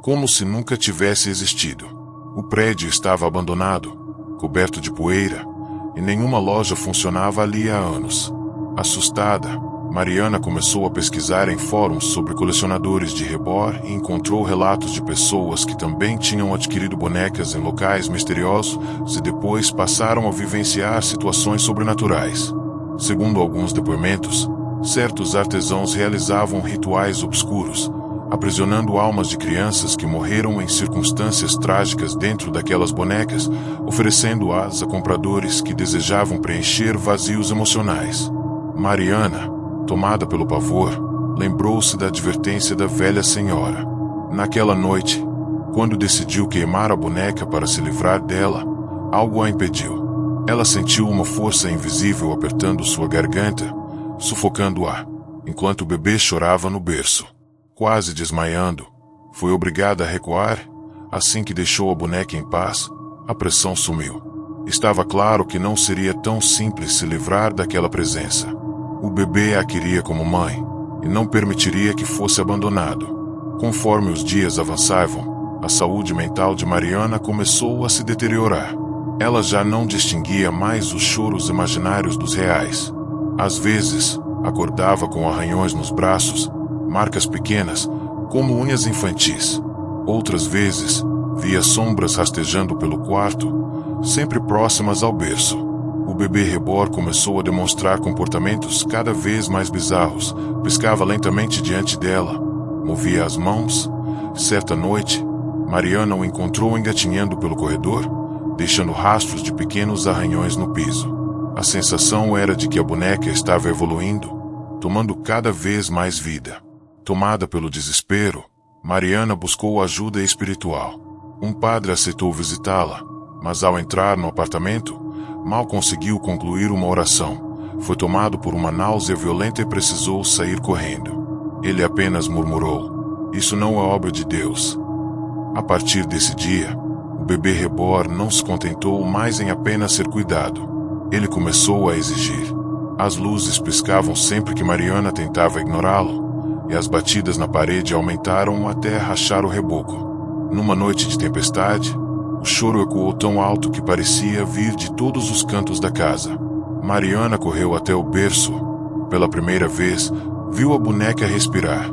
S1: como se nunca tivesse existido. O prédio estava abandonado, coberto de poeira, e nenhuma loja funcionava ali há anos. Assustada, Mariana começou a pesquisar em fóruns sobre colecionadores de rebor e encontrou relatos de pessoas que também tinham adquirido bonecas em locais misteriosos e depois passaram a vivenciar situações sobrenaturais. Segundo alguns depoimentos, certos artesãos realizavam rituais obscuros, aprisionando almas de crianças que morreram em circunstâncias trágicas dentro daquelas bonecas, oferecendo-as a compradores que desejavam preencher vazios emocionais. Mariana, tomada pelo pavor, lembrou-se da advertência da velha senhora. Naquela noite, quando decidiu queimar a boneca para se livrar dela, algo a impediu. Ela sentiu uma força invisível apertando sua garganta, sufocando-a, enquanto o bebê chorava no berço. Quase desmaiando, foi obrigada a recuar. Assim que deixou a boneca em paz, a pressão sumiu. Estava claro que não seria tão simples se livrar daquela presença. O bebê a queria como mãe, e não permitiria que fosse abandonado. Conforme os dias avançavam, a saúde mental de Mariana começou a se deteriorar. Ela já não distinguia mais os choros imaginários dos reais. Às vezes, acordava com arranhões nos braços, marcas pequenas, como unhas infantis. Outras vezes, via sombras rastejando pelo quarto, sempre próximas ao berço. O bebê rebor começou a demonstrar comportamentos cada vez mais bizarros. Piscava lentamente diante dela, movia as mãos. Certa noite, Mariana o encontrou engatinhando pelo corredor, deixando rastros de pequenos arranhões no piso. A sensação era de que a boneca estava evoluindo, tomando cada vez mais vida. Tomada pelo desespero, Mariana buscou ajuda espiritual. Um padre aceitou visitá-la, mas ao entrar no apartamento, mal conseguiu concluir uma oração. Foi tomado por uma náusea violenta e precisou sair correndo. Ele apenas murmurou: "Isso não é obra de Deus." A partir desse dia, o bebê rebor não se contentou mais em apenas ser cuidado. Ele começou a exigir. As luzes piscavam sempre que Mariana tentava ignorá-lo, e as batidas na parede aumentaram até rachar o reboco. Numa noite de tempestade, o choro ecoou tão alto que parecia vir de todos os cantos da casa. Mariana correu até o berço. Pela primeira vez, viu a boneca respirar.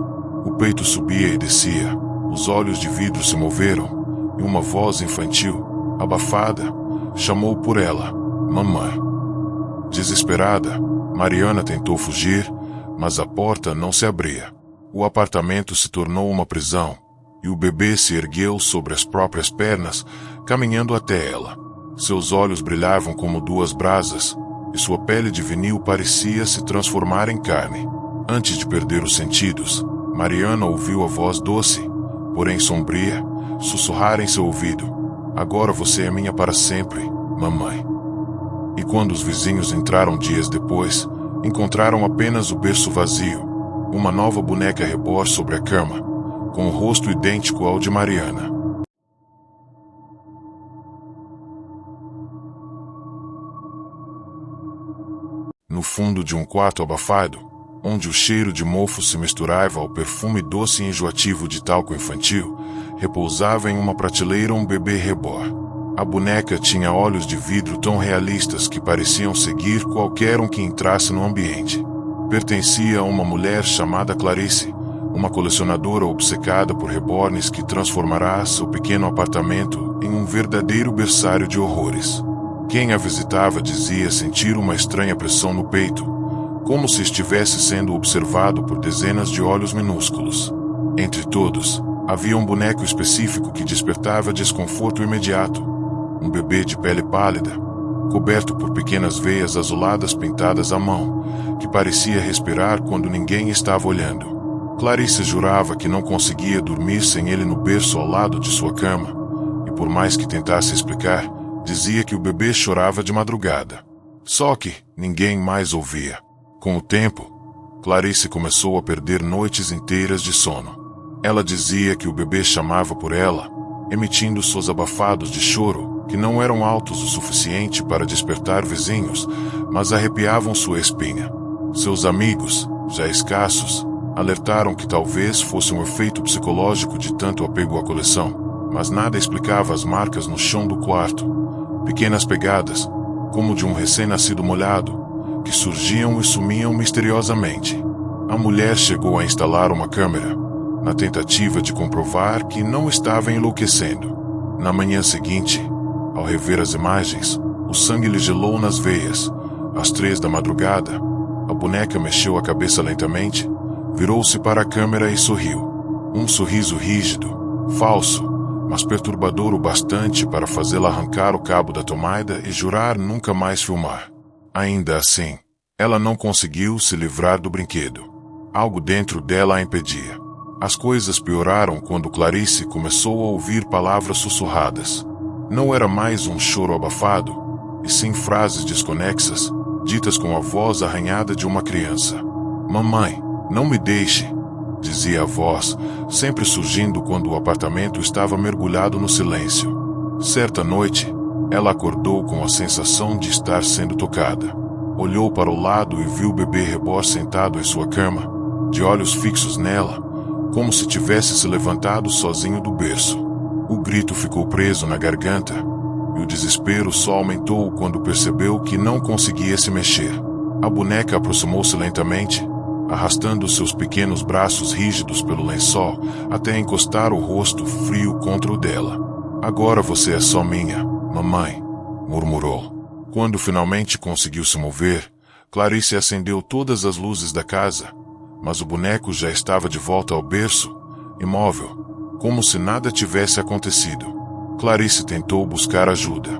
S1: O peito subia e descia, os olhos de vidro se moveram, e uma voz infantil, abafada, chamou por ela: "Mamãe." Desesperada, Mariana tentou fugir, mas a porta não se abria. O apartamento se tornou uma prisão, e o bebê se ergueu sobre as próprias pernas, caminhando até ela. Seus olhos brilhavam como duas brasas, e sua pele de vinil parecia se transformar em carne. Antes de perder os sentidos, Mariana ouviu a voz doce, porém sombria, sussurrar em seu ouvido: "Agora você é minha para sempre, mamãe." E quando os vizinhos entraram dias depois, encontraram apenas o berço vazio, uma nova boneca rebor sobre a cama, com o rosto idêntico ao de Mariana. No fundo de um quarto abafado, onde o cheiro de mofo se misturava ao perfume doce e enjoativo de talco infantil, repousava em uma prateleira um bebê rebor. A boneca tinha olhos de vidro tão realistas que pareciam seguir qualquer um que entrasse no ambiente. Pertencia a uma mulher chamada Clarice, uma colecionadora obcecada por rebornes que transformará seu pequeno apartamento em um verdadeiro berçário de horrores. Quem a visitava dizia sentir uma estranha pressão no peito, como se estivesse sendo observado por dezenas de olhos minúsculos. Entre todos, havia um boneco específico que despertava desconforto imediato, um bebê de pele pálida, coberto por pequenas veias azuladas pintadas à mão, que parecia respirar quando ninguém estava olhando. Clarice jurava que não conseguia dormir sem ele no berço ao lado de sua cama, e por mais que tentasse explicar, dizia que o bebê chorava de madrugada. Só que ninguém mais ouvia. Com o tempo, Clarice começou a perder noites inteiras de sono. Ela dizia que o bebê chamava por ela, emitindo sons abafados de choro que não eram altos o suficiente para despertar vizinhos, mas arrepiavam sua espinha. Seus amigos, já escassos, alertaram que talvez fosse um efeito psicológico de tanto apego à coleção, mas nada explicava as marcas no chão do quarto, pequenas pegadas, como de um recém-nascido molhado, que surgiam e sumiam misteriosamente. A mulher chegou a instalar uma câmera, na tentativa de comprovar que não estava enlouquecendo. Na manhã seguinte, ao rever as imagens, o sangue lhe gelou nas veias. Às 3 da madrugada, a boneca mexeu a cabeça lentamente, virou-se para a câmera e sorriu. Um sorriso rígido, falso, mas perturbador o bastante para fazê-la arrancar o cabo da tomada e jurar nunca mais filmar. Ainda assim, ela não conseguiu se livrar do brinquedo. Algo dentro dela a impedia. As coisas pioraram quando Clarice começou a ouvir palavras sussurradas. Não era mais um choro abafado, e sim frases desconexas, ditas com a voz arranhada de uma criança. "Mamãe, não me deixe", dizia a voz, sempre surgindo quando o apartamento estava mergulhado no silêncio. Certa noite, ela acordou com a sensação de estar sendo tocada. Olhou para o lado e viu o bebê reborn sentado em sua cama, de olhos fixos nela, como se tivesse se levantado sozinho do berço. O grito ficou preso na garganta, e o desespero só aumentou quando percebeu que não conseguia se mexer. A boneca aproximou-se lentamente, arrastando seus pequenos braços rígidos pelo lençol até encostar o rosto frio contra o dela. "Agora você é só minha, mamãe", murmurou. Quando finalmente conseguiu se mover, Clarice acendeu todas as luzes da casa, mas o boneco já estava de volta ao berço, imóvel, como se nada tivesse acontecido. Clarice tentou buscar ajuda.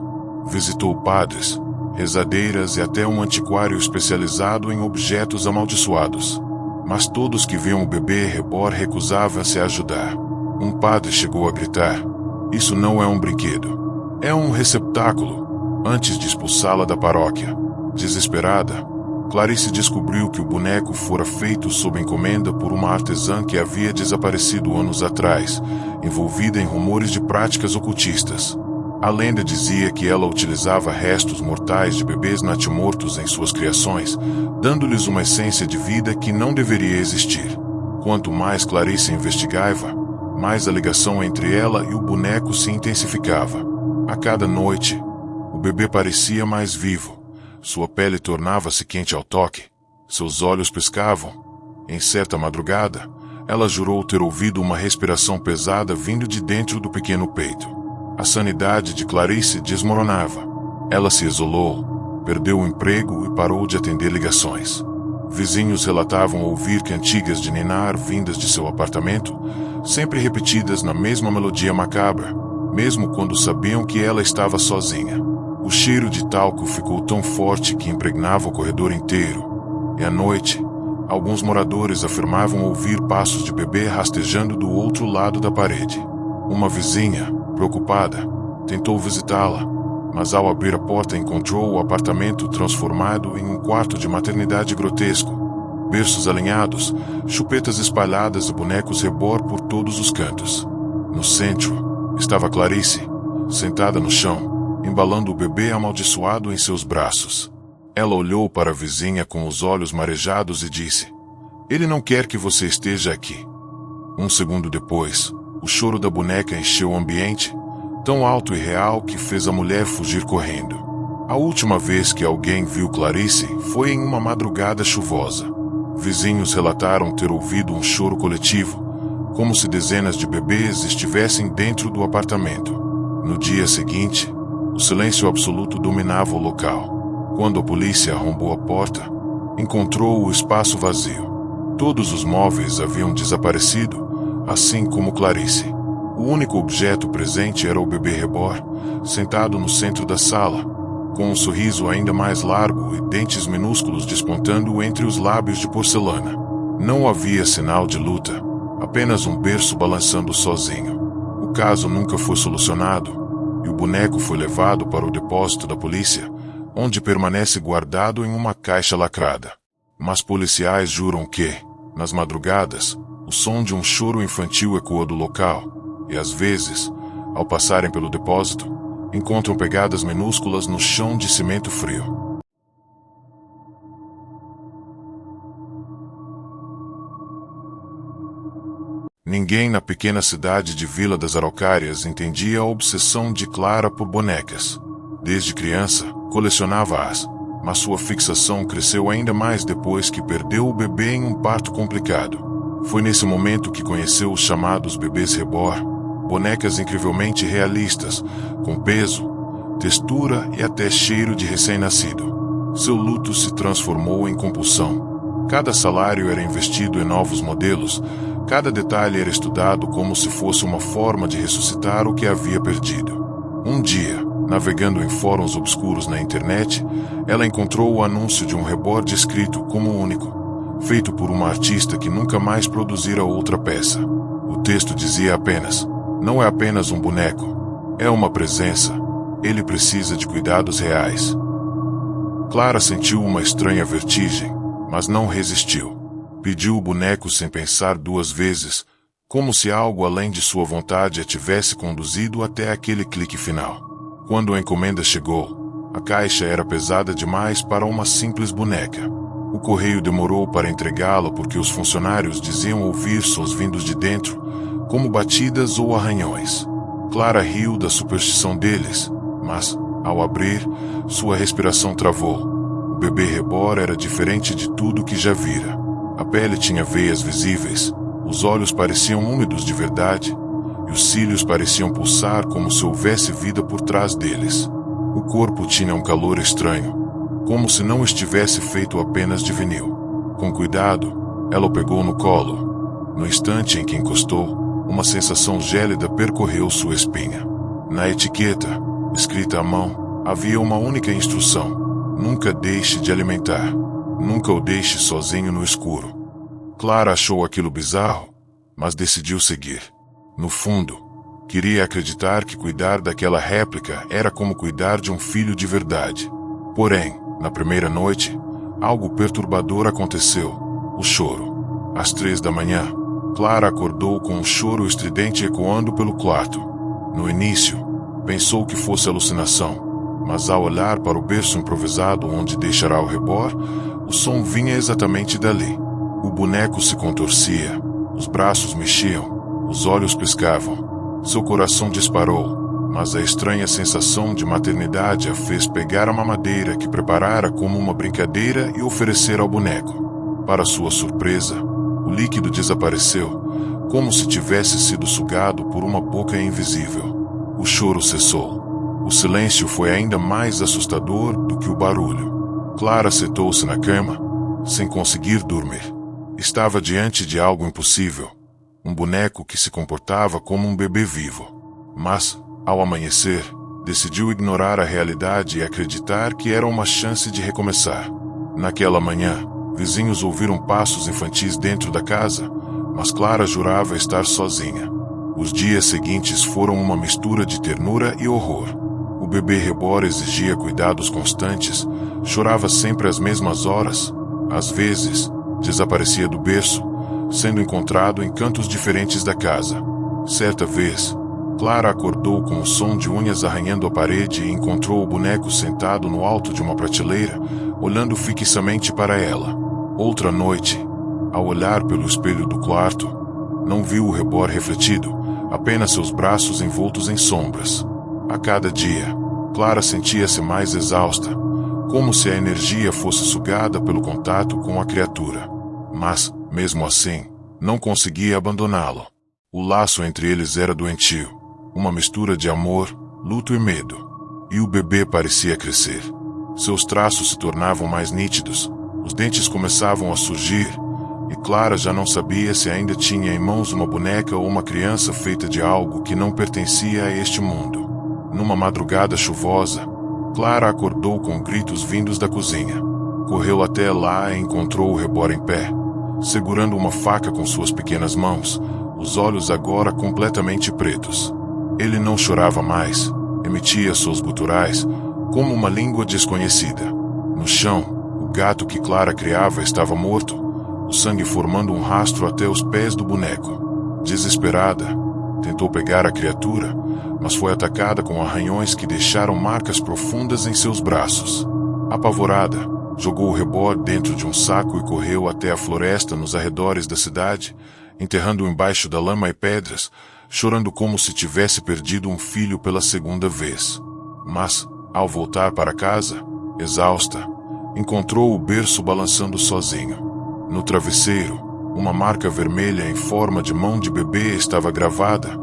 S1: Visitou padres, rezadeiras e até um antiquário especializado em objetos amaldiçoados. Mas todos que viam o bebê reborn recusavam-se a ajudar. Um padre chegou a gritar: "Isso não é um brinquedo. É um receptáculo", antes de expulsá-la da paróquia. Desesperada, Clarice descobriu que o boneco fora feito sob encomenda por uma artesã que havia desaparecido anos atrás, envolvida em rumores de práticas ocultistas. A lenda dizia que ela utilizava restos mortais de bebês natimortos em suas criações, dando-lhes uma essência de vida que não deveria existir. Quanto mais Clarice investigava, mais a ligação entre ela e o boneco se intensificava. A cada noite, o bebê parecia mais vivo. Sua pele tornava-se quente ao toque, seus olhos piscavam. Em certa madrugada, ela jurou ter ouvido uma respiração pesada vindo de dentro do pequeno peito. A sanidade de Clarice desmoronava. Ela se isolou, perdeu o emprego e parou de atender ligações. Vizinhos relatavam ouvir cantigas de ninar vindas de seu apartamento, sempre repetidas na mesma melodia macabra, mesmo quando sabiam que ela estava sozinha. O cheiro de talco ficou tão forte que impregnava o corredor inteiro, e à noite, alguns moradores afirmavam ouvir passos de bebê rastejando do outro lado da parede. Uma vizinha, preocupada, tentou visitá-la, mas ao abrir a porta encontrou o apartamento transformado em um quarto de maternidade grotesco. Berços alinhados, chupetas espalhadas e bonecos reborn por todos os cantos. No centro, estava Clarice, sentada no chão, embalando o bebê amaldiçoado em seus braços. Ela olhou para a vizinha com os olhos marejados e disse: "Ele não quer que você esteja aqui." Um segundo depois, o choro da boneca encheu o ambiente, tão alto e real que fez a mulher fugir correndo. A última vez que alguém viu Clarice foi em uma madrugada chuvosa. Vizinhos relataram ter ouvido um choro coletivo, como se dezenas de bebês estivessem dentro do apartamento. No dia seguinte, o silêncio absoluto dominava o local. Quando a polícia arrombou a porta, encontrou o espaço vazio. Todos os móveis haviam desaparecido, assim como Clarice. O único objeto presente era o bebê reborn, sentado no centro da sala, com um sorriso ainda mais largo e dentes minúsculos despontando entre os lábios de porcelana. Não havia sinal de luta, apenas um berço balançando sozinho. O caso nunca foi solucionado, e o boneco foi levado para o depósito da polícia, onde permanece guardado em uma caixa lacrada. Mas policiais juram que, nas madrugadas, o som de um choro infantil ecoa do local, e às vezes, ao passarem pelo depósito, encontram pegadas minúsculas no chão de cimento frio. Ninguém na pequena cidade de Vila das Araucárias entendia a obsessão de Clara por bonecas. Desde criança, colecionava-as, mas sua fixação cresceu ainda mais depois que perdeu o bebê em um parto complicado. Foi nesse momento que conheceu os chamados bebês reborn, bonecas incrivelmente realistas, com peso, textura e até cheiro de recém-nascido. Seu luto se transformou em compulsão. Cada salário era investido em novos modelos, cada detalhe era estudado como se fosse uma forma de ressuscitar o que havia perdido. Um dia, navegando em fóruns obscuros na internet, ela encontrou o anúncio de um reborn escrito como único, feito por uma artista que nunca mais produzira outra peça. O texto dizia apenas: "Não é apenas um boneco, é uma presença. Ele precisa de cuidados reais." Clara sentiu uma estranha vertigem, mas não resistiu. Pediu o boneco sem pensar duas vezes, como se algo além de sua vontade a tivesse conduzido até aquele clique final. Quando a encomenda chegou, a caixa era pesada demais para uma simples boneca. O correio demorou para entregá-la porque os funcionários diziam ouvir sons vindos de dentro, como batidas ou arranhões. Clara riu da superstição deles, mas, ao abrir, sua respiração travou. O bebê reborn era diferente de tudo que já vira. A pele tinha veias visíveis, os olhos pareciam úmidos de verdade, e os cílios pareciam pulsar como se houvesse vida por trás deles. O corpo tinha um calor estranho, como se não estivesse feito apenas de vinil. Com cuidado, ela o pegou no colo. No instante em que encostou, uma sensação gélida percorreu sua espinha. Na etiqueta, escrita à mão, havia uma única instrução: nunca deixe de alimentar. Nunca o deixe sozinho no escuro. Clara achou aquilo bizarro, mas decidiu seguir. No fundo, queria acreditar que cuidar daquela réplica era como cuidar de um filho de verdade. Porém, na primeira noite, algo perturbador aconteceu: o choro. Às 3 da manhã, Clara acordou com um choro estridente ecoando pelo quarto. No início, pensou que fosse alucinação, mas ao olhar para o berço improvisado onde deixará o reborn, o som vinha exatamente dali. O boneco se contorcia, os braços mexiam, os olhos piscavam. Seu coração disparou, mas a estranha sensação de maternidade a fez pegar a mamadeira que preparara como uma brincadeira e oferecer ao boneco. Para sua surpresa, o líquido desapareceu, como se tivesse sido sugado por uma boca invisível. O choro cessou. O silêncio foi ainda mais assustador do que o barulho. Clara sentou-se na cama, sem conseguir dormir. Estava diante de algo impossível, um boneco que se comportava como um bebê vivo. Mas, ao amanhecer, decidiu ignorar a realidade e acreditar que era uma chance de recomeçar. Naquela manhã, vizinhos ouviram passos infantis dentro da casa, mas Clara jurava estar sozinha. Os dias seguintes foram uma mistura de ternura e horror. O bebê reborn exigia cuidados constantes, chorava sempre às mesmas horas, às vezes, desaparecia do berço, sendo encontrado em cantos diferentes da casa. Certa vez, Clara acordou com o som de unhas arranhando a parede e encontrou o boneco sentado no alto de uma prateleira, olhando fixamente para ela. Outra noite, ao olhar pelo espelho do quarto, não viu o reborn refletido, apenas seus braços envoltos em sombras. A cada dia, Clara sentia-se mais exausta, como se a energia fosse sugada pelo contato com a criatura. Mas, mesmo assim, não conseguia abandoná-lo. O laço entre eles era doentio, uma mistura de amor, luto e medo. E o bebê parecia crescer. Seus traços se tornavam mais nítidos, os dentes começavam a surgir, e Clara já não sabia se ainda tinha em mãos uma boneca ou uma criança feita de algo que não pertencia a este mundo. Numa madrugada chuvosa, Clara acordou com gritos vindos da cozinha. Correu até lá e encontrou o reborn em pé, segurando uma faca com suas pequenas mãos, os olhos agora completamente pretos. Ele não chorava mais, emitia sons guturais, como uma língua desconhecida. No chão, o gato que Clara criava estava morto, o sangue formando um rastro até os pés do boneco. Desesperada, tentou pegar a criatura, mas foi atacada com arranhões que deixaram marcas profundas em seus braços. Apavorada, jogou o rebor dentro de um saco e correu até a floresta nos arredores da cidade, enterrando-o embaixo da lama e pedras, chorando como se tivesse perdido um filho pela segunda vez. Mas, ao voltar para casa, exausta, encontrou o berço balançando sozinho. No travesseiro, uma marca vermelha em forma de mão de bebê estava gravada,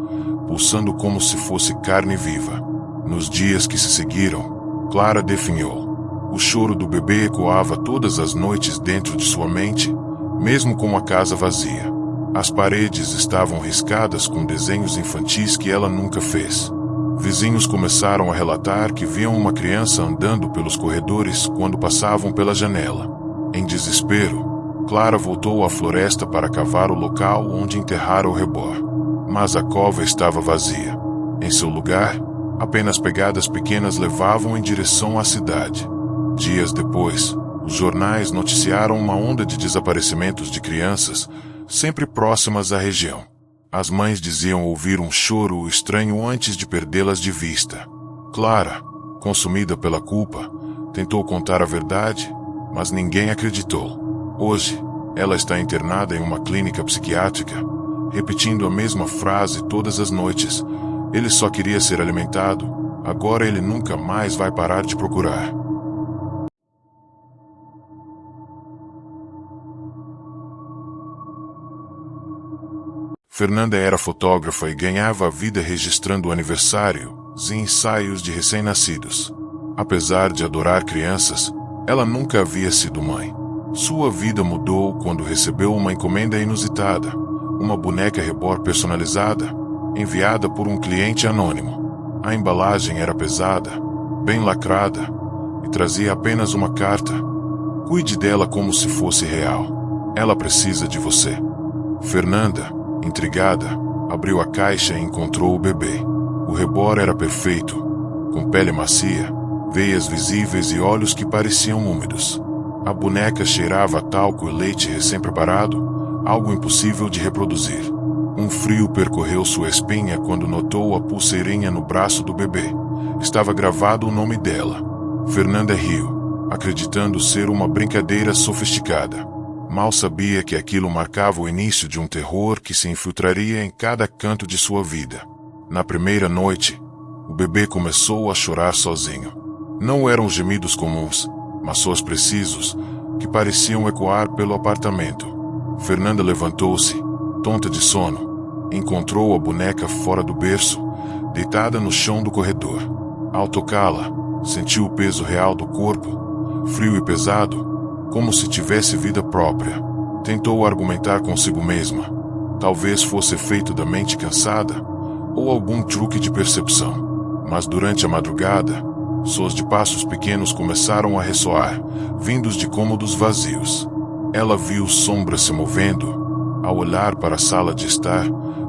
S1: pulsando como se fosse carne viva. Nos dias que se seguiram, Clara definhou. O choro do bebê ecoava todas as noites dentro de sua mente, mesmo com a casa vazia. As paredes estavam riscadas com desenhos infantis que ela nunca fez. Vizinhos começaram a relatar que viam uma criança andando pelos corredores quando passavam pela janela. Em desespero, Clara voltou à floresta para cavar o local onde enterrara o rebor. Mas a cova estava vazia. Em seu lugar, apenas pegadas pequenas levavam em direção à cidade. Dias depois, os jornais noticiaram uma onda de desaparecimentos de crianças, sempre próximas à região. As mães diziam ouvir um choro estranho antes de perdê-las de vista. Clara, consumida pela culpa, tentou contar a verdade, mas ninguém acreditou. Hoje, ela está internada em uma clínica psiquiátrica, repetindo a mesma frase todas as noites. Ele só queria ser alimentado, agora ele nunca mais vai parar de procurar. Fernanda era fotógrafa e ganhava a vida registrando aniversários e ensaios de recém-nascidos. Apesar de adorar crianças, ela nunca havia sido mãe. Sua vida mudou quando recebeu uma encomenda inusitada, uma boneca rebor personalizada, enviada por um cliente anônimo. A embalagem era pesada, bem lacrada, e trazia apenas uma carta. Cuide dela como se fosse real. Ela precisa de você. Fernanda, intrigada, abriu a caixa e encontrou o bebê. O rebor era perfeito, com pele macia, veias visíveis e olhos que pareciam úmidos. A boneca cheirava a talco e leite recém-preparado, algo impossível de reproduzir. Um frio percorreu sua espinha quando notou a pulseirinha no braço do bebê. Estava gravado o nome dela. Fernanda riu, acreditando ser uma brincadeira sofisticada. Mal sabia que aquilo marcava o início de um terror que se infiltraria em cada canto de sua vida. Na primeira noite, o bebê começou a chorar sozinho. Não eram gemidos comuns, mas sons precisos, que pareciam ecoar pelo apartamento. Fernanda levantou-se, tonta de sono, e encontrou a boneca fora do berço, deitada no chão do corredor. Ao tocá-la, sentiu o peso real do corpo, frio e pesado, como se tivesse vida própria. Tentou argumentar consigo mesma. Talvez fosse efeito da mente cansada, ou algum truque de percepção. Mas durante a madrugada, sons de passos pequenos começaram a ressoar, vindos de cômodos vazios. Ela viu sombras se movendo. Ao olhar para a sala de estar,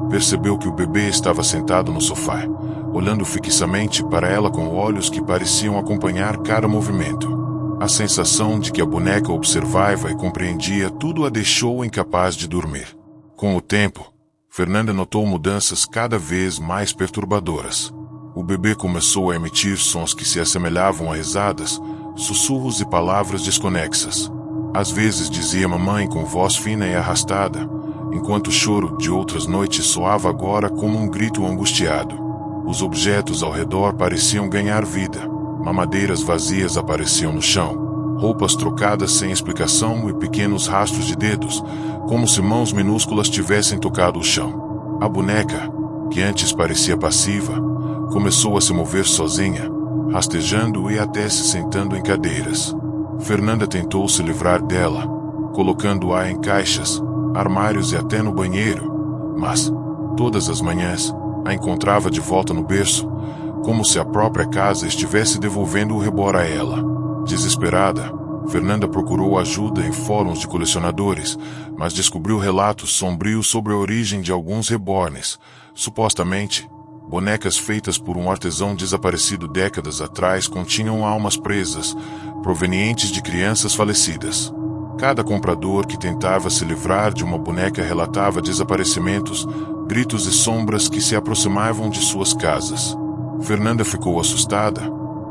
S1: percebeu que o bebê estava sentado no sofá, olhando fixamente para ela com olhos que pareciam acompanhar cada movimento. A sensação de que a boneca observava e compreendia tudo a deixou incapaz de dormir. Com o tempo, Fernanda notou mudanças cada vez mais perturbadoras. O bebê começou a emitir sons que se assemelhavam a risadas, sussurros e palavras desconexas. Às vezes dizia mamãe com voz fina e arrastada, enquanto o choro de outras noites soava agora como um grito angustiado. Os objetos ao redor pareciam ganhar vida. Mamadeiras vazias apareciam no chão, roupas trocadas sem explicação e pequenos rastros de dedos, como se mãos minúsculas tivessem tocado o chão. A boneca, que antes parecia passiva, começou a se mover sozinha, rastejando e até se sentando em cadeiras. Fernanda tentou se livrar dela, colocando-a em caixas, armários e até no banheiro, mas, todas as manhãs, a encontrava de volta no berço, como se a própria casa estivesse devolvendo o rebor a ela. Desesperada, Fernanda procurou ajuda em fóruns de colecionadores, mas descobriu relatos sombrios sobre a origem de alguns rebornes, supostamente bonecas feitas por um artesão desaparecido décadas atrás continham almas presas, provenientes de crianças falecidas. Cada comprador que tentava se livrar de uma boneca relatava desaparecimentos, gritos e sombras que se aproximavam de suas casas. Fernanda ficou assustada,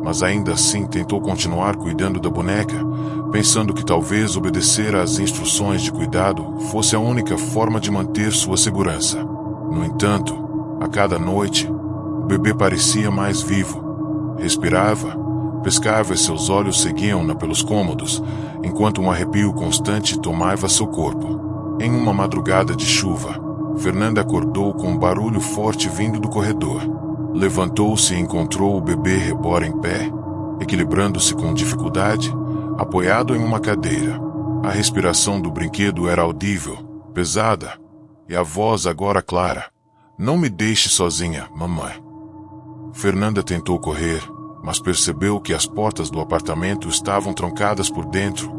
S1: mas ainda assim tentou continuar cuidando da boneca, pensando que talvez obedecer às instruções de cuidado fosse a única forma de manter sua segurança. No entanto, a cada noite, o bebê parecia mais vivo. Respirava, pescava e seus olhos seguiam-na pelos cômodos, enquanto um arrepio constante tomava seu corpo. Em uma madrugada de chuva, Fernanda acordou com um barulho forte vindo do corredor. Levantou-se e encontrou o bebê reborn em pé, equilibrando-se com dificuldade, apoiado em uma cadeira. A respiração do brinquedo era audível, pesada, e a voz agora clara. "Não me deixe sozinha, mamãe." Fernanda tentou correr, mas percebeu que as portas do apartamento estavam trancadas por dentro,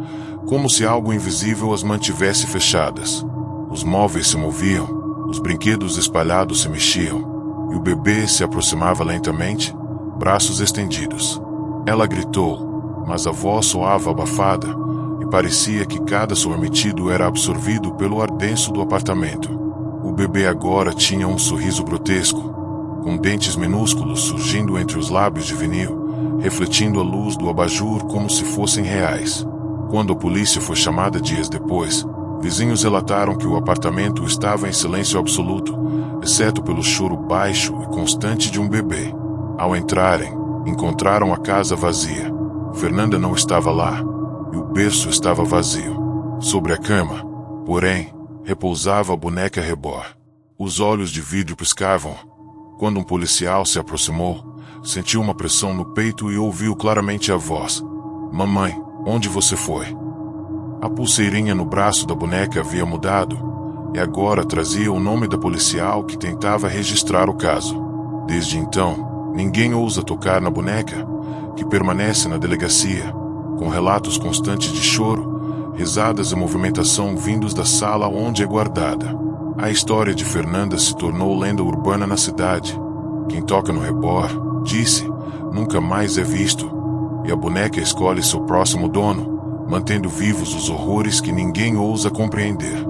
S1: como se algo invisível as mantivesse fechadas. Os móveis se moviam, os brinquedos espalhados se mexiam, e o bebê se aproximava lentamente, braços estendidos. Ela gritou, mas a voz soava abafada, e parecia que cada sormetido era absorvido pelo ar denso do apartamento. O bebê agora tinha um sorriso grotesco, com dentes minúsculos surgindo entre os lábios de vinil, refletindo a luz do abajur como se fossem reais. Quando a polícia foi chamada dias depois, vizinhos relataram que o apartamento estava em silêncio absoluto, exceto pelo choro baixo e constante de um bebê. Ao entrarem, encontraram a casa vazia. Fernanda não estava lá, e o berço estava vazio. Sobre a cama, porém, repousava a boneca reborn. Os olhos de vidro piscavam. Quando um policial se aproximou, sentiu uma pressão no peito e ouviu claramente a voz: "Mamãe, onde você foi?" A pulseirinha no braço da boneca havia mudado, e agora trazia o nome da policial que tentava registrar o caso. Desde então, ninguém ousa tocar na boneca, que permanece na delegacia, com relatos constantes de choro, risadas e movimentação vindos da sala onde é guardada. A história de Fernanda se tornou lenda urbana na cidade. Quem toca no reborn, disse, nunca mais é visto, e a boneca escolhe seu próximo dono, mantendo vivos os horrores que ninguém ousa compreender.